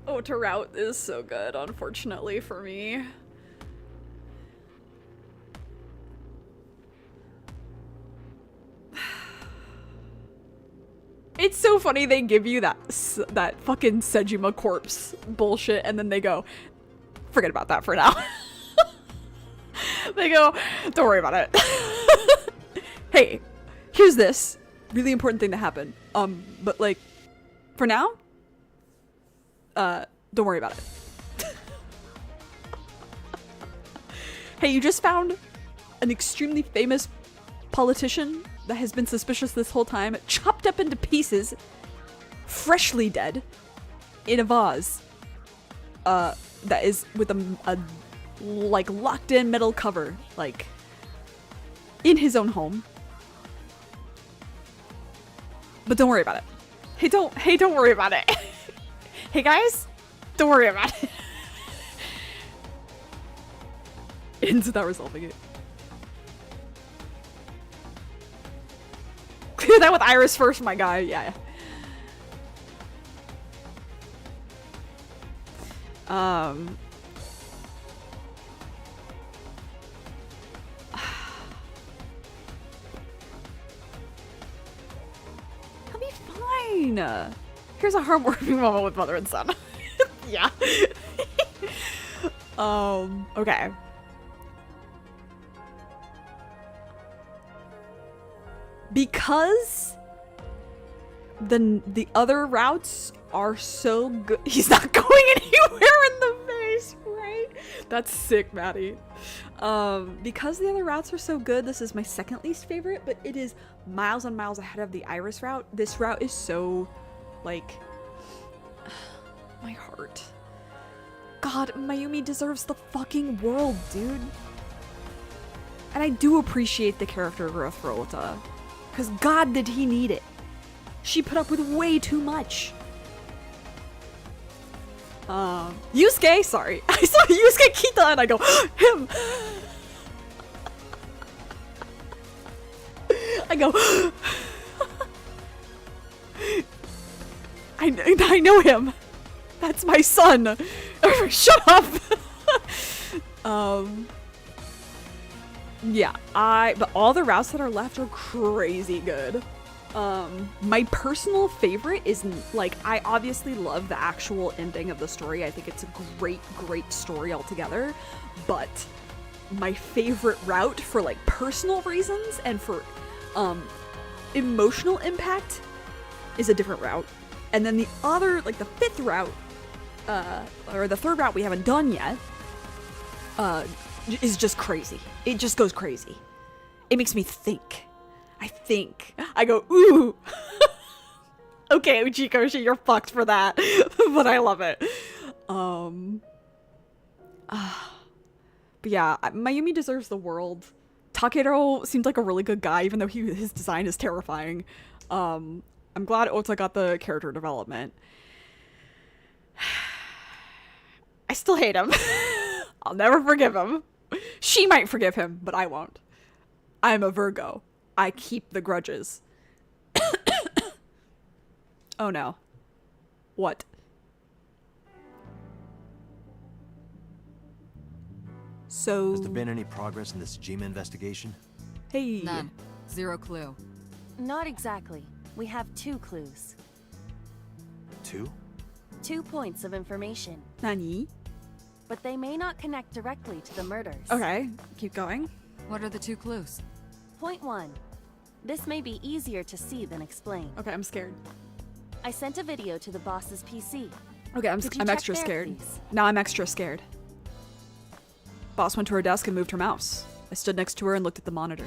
Ota route is so good, unfortunately for me. It's so funny they give you that fucking Sejima corpse bullshit and then they go, forget about that for now. They go, don't worry about it. Hey, here's this really important thing that happened. But like, for now, don't worry about it. Hey, you just found an extremely famous politician that has been suspicious this whole time, chopped up into pieces, freshly dead, in a vase, that is with a like locked in metal cover, like in his own home. But don't worry about it. Hey, don't worry about it. Hey guys, don't worry about it. Into not resolving it. Clear that with Iris first, my guy. Yeah. He'll be fine. Here's a heartwarming moment with mother and son. Yeah. Okay. Because the other routes are so good. He's not going anywhere in the face, right? That's sick, Maddie. Because the other routes are so good, this is my second least favorite, but it is miles and miles ahead of the Iris route. This route is so, like, my heart. God, Mayumi deserves the fucking world, dude. And I do appreciate the character growth for Ota. Because God, did he need it. She put up with way too much. Yusuke, sorry. I saw Yusuke Kita and I go, him! I go, I know him. That's my son. Shut up. Yeah, but all the routes that are left are crazy good. My personal favorite is, like, I obviously love the actual ending of the story. I think it's a great story altogether. But my favorite route for, like, personal reasons and for emotional impact is a different route. And then the other, like, the fifth route, or the third route we haven't done yet, is just crazy. It just goes crazy. It makes me think. I go, ooh. Okay, Uchikoshi, you're fucked for that. But I love it. But yeah, Mayumi deserves the world. Takero seems like a really good guy, even though his design is terrifying. I'm glad Ota got the character development. I still hate him. I'll never forgive him. She might forgive him, but I won't. I'm a Virgo. I keep the grudges. Oh no. What? So... Has there been any progress in this Jima investigation? Hey. None. Zero clue. Not exactly. We have 2 clues. 2? 2 points of information. Nani? But they may not connect directly to the murders. Okay, keep going. What are the 2 clues? Point 1. This may be easier to see than explain. Okay, I'm scared. I sent a video to the boss's PC. Okay, I'm Could you I'm check extra there, scared. please? Now I'm extra scared. Boss went to her desk and moved her mouse. I stood next to her and looked at the monitor.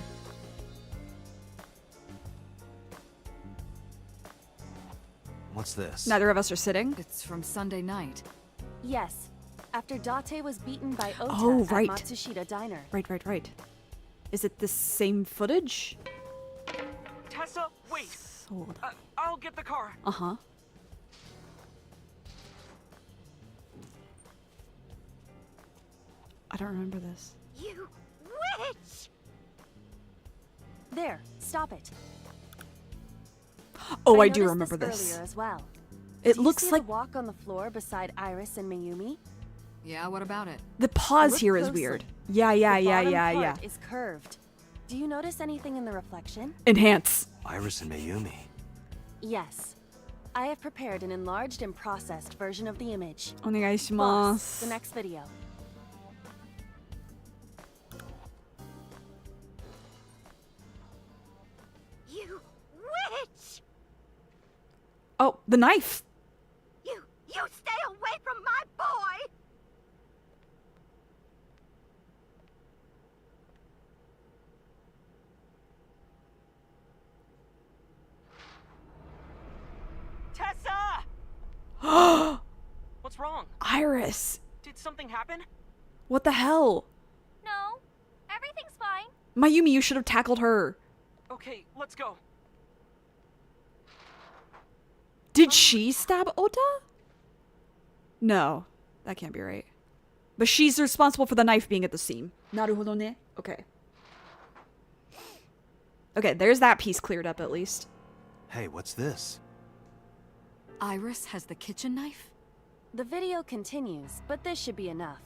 What's this? Neither of us are sitting. It's from Sunday night. Yes. After Date was beaten by Ota Oh, right. at Matsushita Diner. Right. Is it the same footage? Tessa, wait! Hold on. I'll get the car. Uh-huh. I don't remember this. You witch! There, stop it. Oh, I do noticed remember this this. earlier as well. It Do you looks see like the walk on the floor beside Iris and Mayumi. Yeah, what about it? the pause Look here is closely. weird. Yeah. The bottom part is curved. Do you notice anything in the reflection? Enhance. Iris and Mayumi. Yes. I have prepared an enlarged and processed version of the image. Boss, Onegaishimasu. the next video. You witch! Oh, the knife. You stay away from my boy! Tessa! What's wrong? Iris. Did something happen? What the hell? No, everything's fine. Mayumi, you should have tackled her. Okay, let's go. Did she stab Ota? No, that can't be right. But she's responsible for the knife being at the seam. Naruhodo ne? Okay. Okay, there's that piece cleared up at least. Hey, what's this? Iris has the kitchen knife? The video continues, but this should be enough.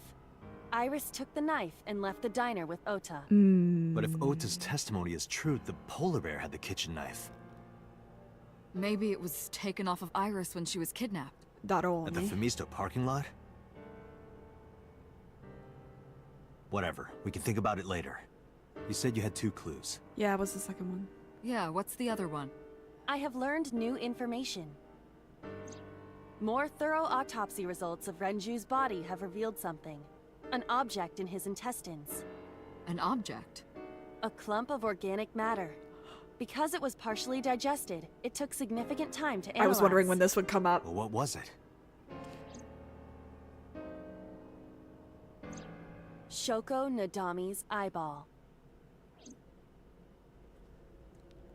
Iris took the knife and left the diner with Ota. But if Ota's testimony is true, the polar bear had the kitchen knife. Maybe it was taken off of Iris when she was kidnapped. At the Femisto parking lot? Whatever. We can think about it later. You said you had 2 clues. Yeah, what's the second one? Yeah, what's the other one? I have learned new information. More thorough autopsy results of Renju's body have revealed something. An object in his intestines. An object? A clump of organic matter. Because it was partially digested, it took significant time to analyze. I was wondering when this would come up. Well, what was it? Shoko Nadami's eyeball.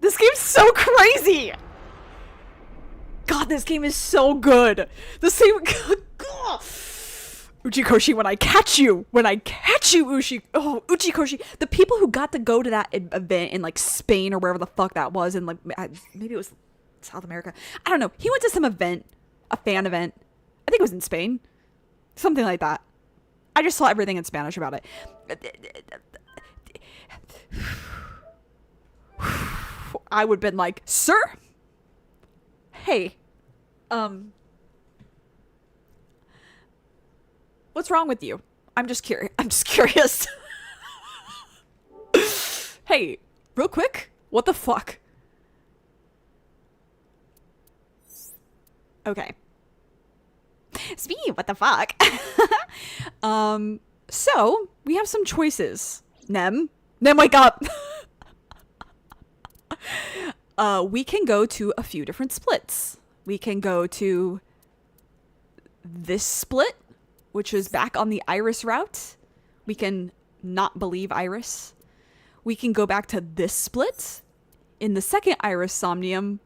This game's so crazy! God, this game is so good. The same. Uchikoshi, when I catch you, Uchikoshi. The people who got to go to that event in like Spain or wherever the fuck that was, and like maybe it was South America. I don't know. He went to some event, a fan event. I think it was in Spain, something like that. I just saw everything in Spanish about it. I would have been like, sir, hey, what's wrong with you? I'm just curious. Hey, real quick, what the fuck? Okay. Speaking of what the fuck. So we have some choices. Nem, wake up. We can go to a few different splits. We can go to this split, which is back on the Iris route. We can not believe Iris. We can go back to this split in the second Iris Somnium.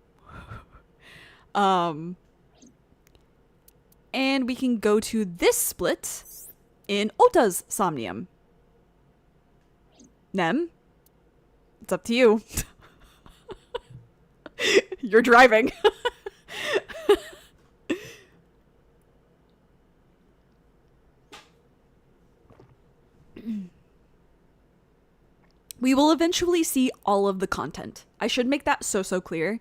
And we can go to this split in Ota's Somnium. Nem, it's up to you. You're driving. We will eventually see all of the content. I should make that so clear.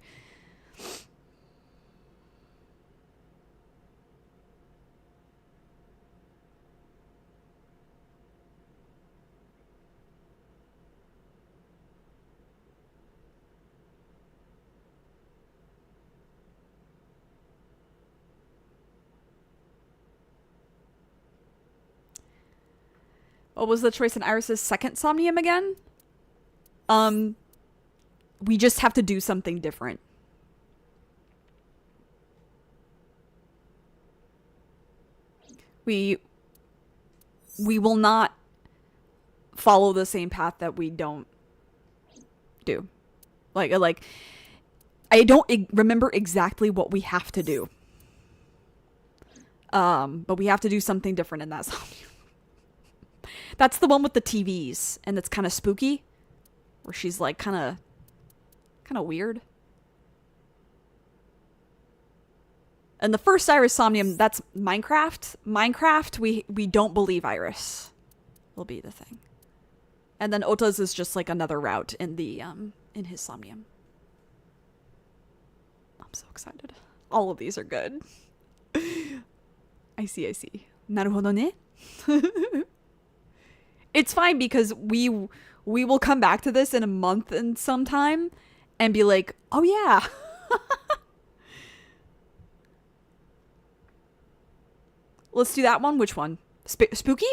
What was the choice in Iris's second Somnium again? We just have to do something different. We will not follow the same path that we don't do. Like I don't remember exactly what we have to do. But we have to do something different in that Somnium. That's the one with the TVs, and it's kind of spooky, where she's like kind of weird. And the first Iris Somnium, that's Minecraft. Minecraft, we don't believe Iris will be the thing. And then Ota's is just like another route in the in his Somnium. I'm so excited. All of these are good. I see. Naruhodo ne? It's fine because we will come back to this in a month and sometime and be like, oh yeah. Let's do that one. Which one? Spooky?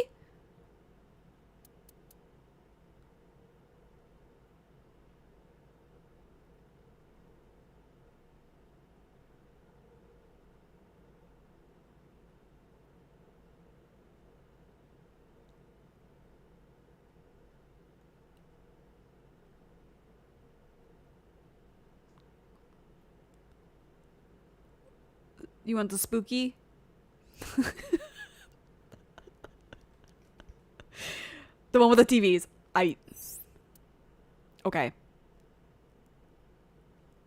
You want the spooky? The one with the TVs. Okay.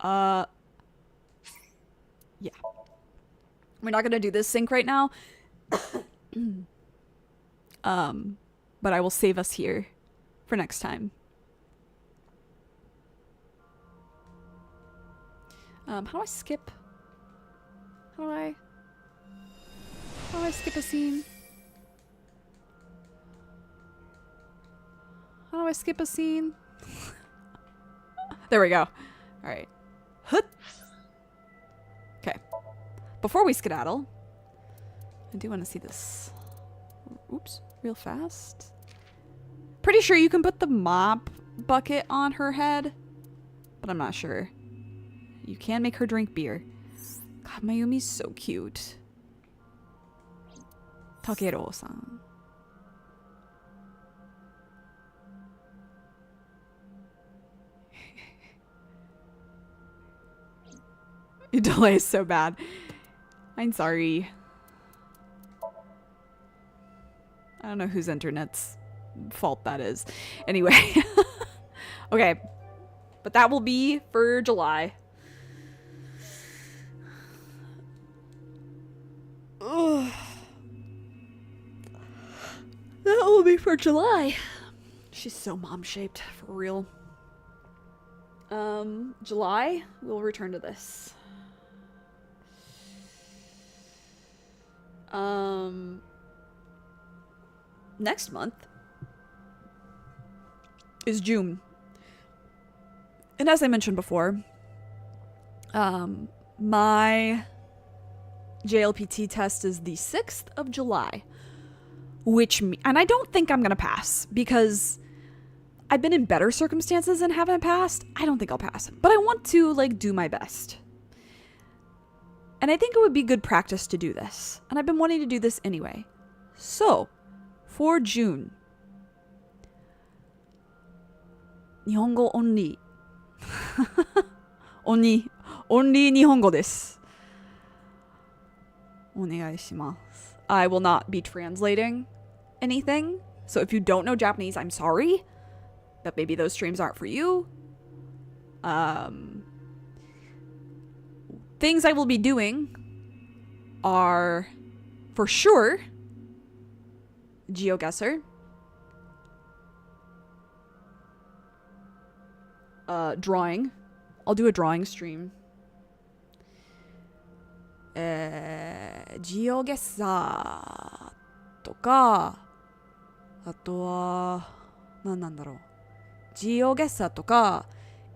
Yeah. We're not gonna do this sync right now. But I will save us here for next time. How do I skip? How do I skip a scene? How do I skip a scene? There we go. Alright. Okay. Before we skedaddle, I do want to see this. Oops. Real fast. Pretty sure you can put the mop bucket on her head, but I'm not sure. You can make her drink beer. God, Mayumi's so cute. Takeru-san. Your delay is so bad. I'm sorry. I don't know whose internet's fault that is. Anyway. Okay. But that will be for July. Ugh. That will be for July. She's so mom-shaped, for real. July, we'll return to this. Next month is June. And as I mentioned before, my JLPT test is the 6th of July, and I don't think I'm gonna pass because I've been in better circumstances and haven't passed. I don't think I'll pass, but I want to like do my best. And I think it would be good practice to do this. And I've been wanting to do this anyway. So, for June, Nihongo only. only Nihongo desu. Onegaishimasu. I will not be translating anything. So if you don't know Japanese, I'm sorry. But maybe those streams aren't for you. Things I will be doing are, for sure, GeoGuessr. Drawing. I'll do a drawing stream. GeoGuessr とか、あとは、何なんだろう。GeoGuessr とか、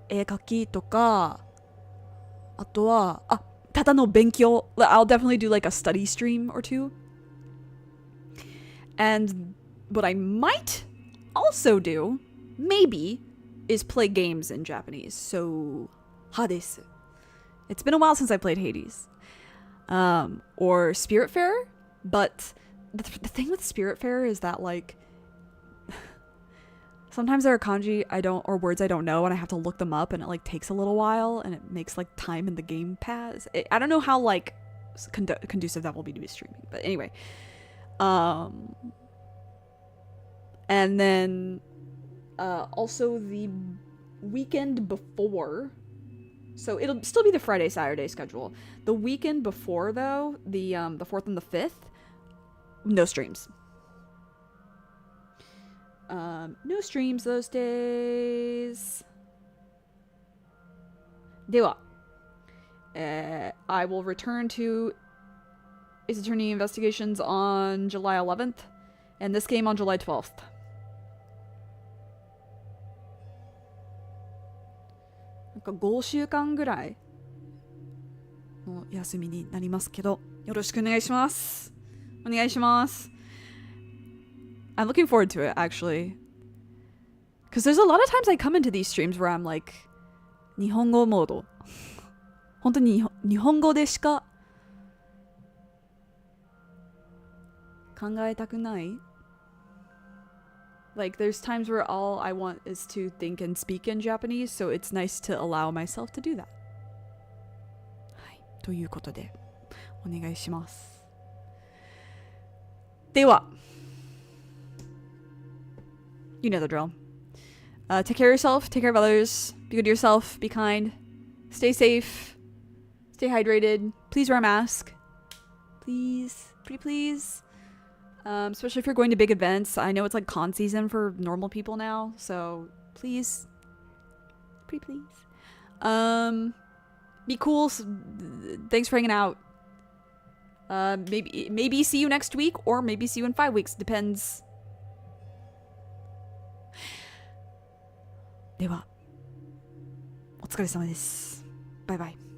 絵描きとか、あとは、ただの勉強。I'll definitely do like a study stream or two. And what I might also do, maybe, is play games in Japanese. So, Hades. It's been a while since I played Hades. Or Spiritfarer. But the thing with Spiritfarer is that, like, sometimes there are kanji or words I don't know, and I have to look them up, and it like takes a little while, and it makes like time in the game pass. I don't know how like conducive that will be to streaming, but anyway. And then also the weekend before, so it'll still be the Friday Saturday schedule. The weekend before though, the 4th and the 5th, no streams. No streams those days. では、I will return to Ace Attorney Investigations on July 11th, and this game on July 12th. なんか5週間ぐらいの休みになりますけど、よろしくお願いします。お願いします。I'm looking forward to it, actually. Because there's a lot of times I come into these streams where I'm like, 日本語モード。本当に日本語でしか考えたくない。Like, there's times where all I want is to think and speak in Japanese, so it's nice to allow myself to do that. はい。ということで、お願いします。では、you know the drill. Take care of yourself, take care of others, be good to yourself, be kind, stay safe, stay hydrated, please wear a mask. Please, pretty please. Especially if you're going to big events. I know it's like con season for normal people now, so please, pretty please. Be cool. Thanks for hanging out. Maybe see you next week, or maybe see you in 5 weeks. Depends. では、お疲れ様です。バイバイ。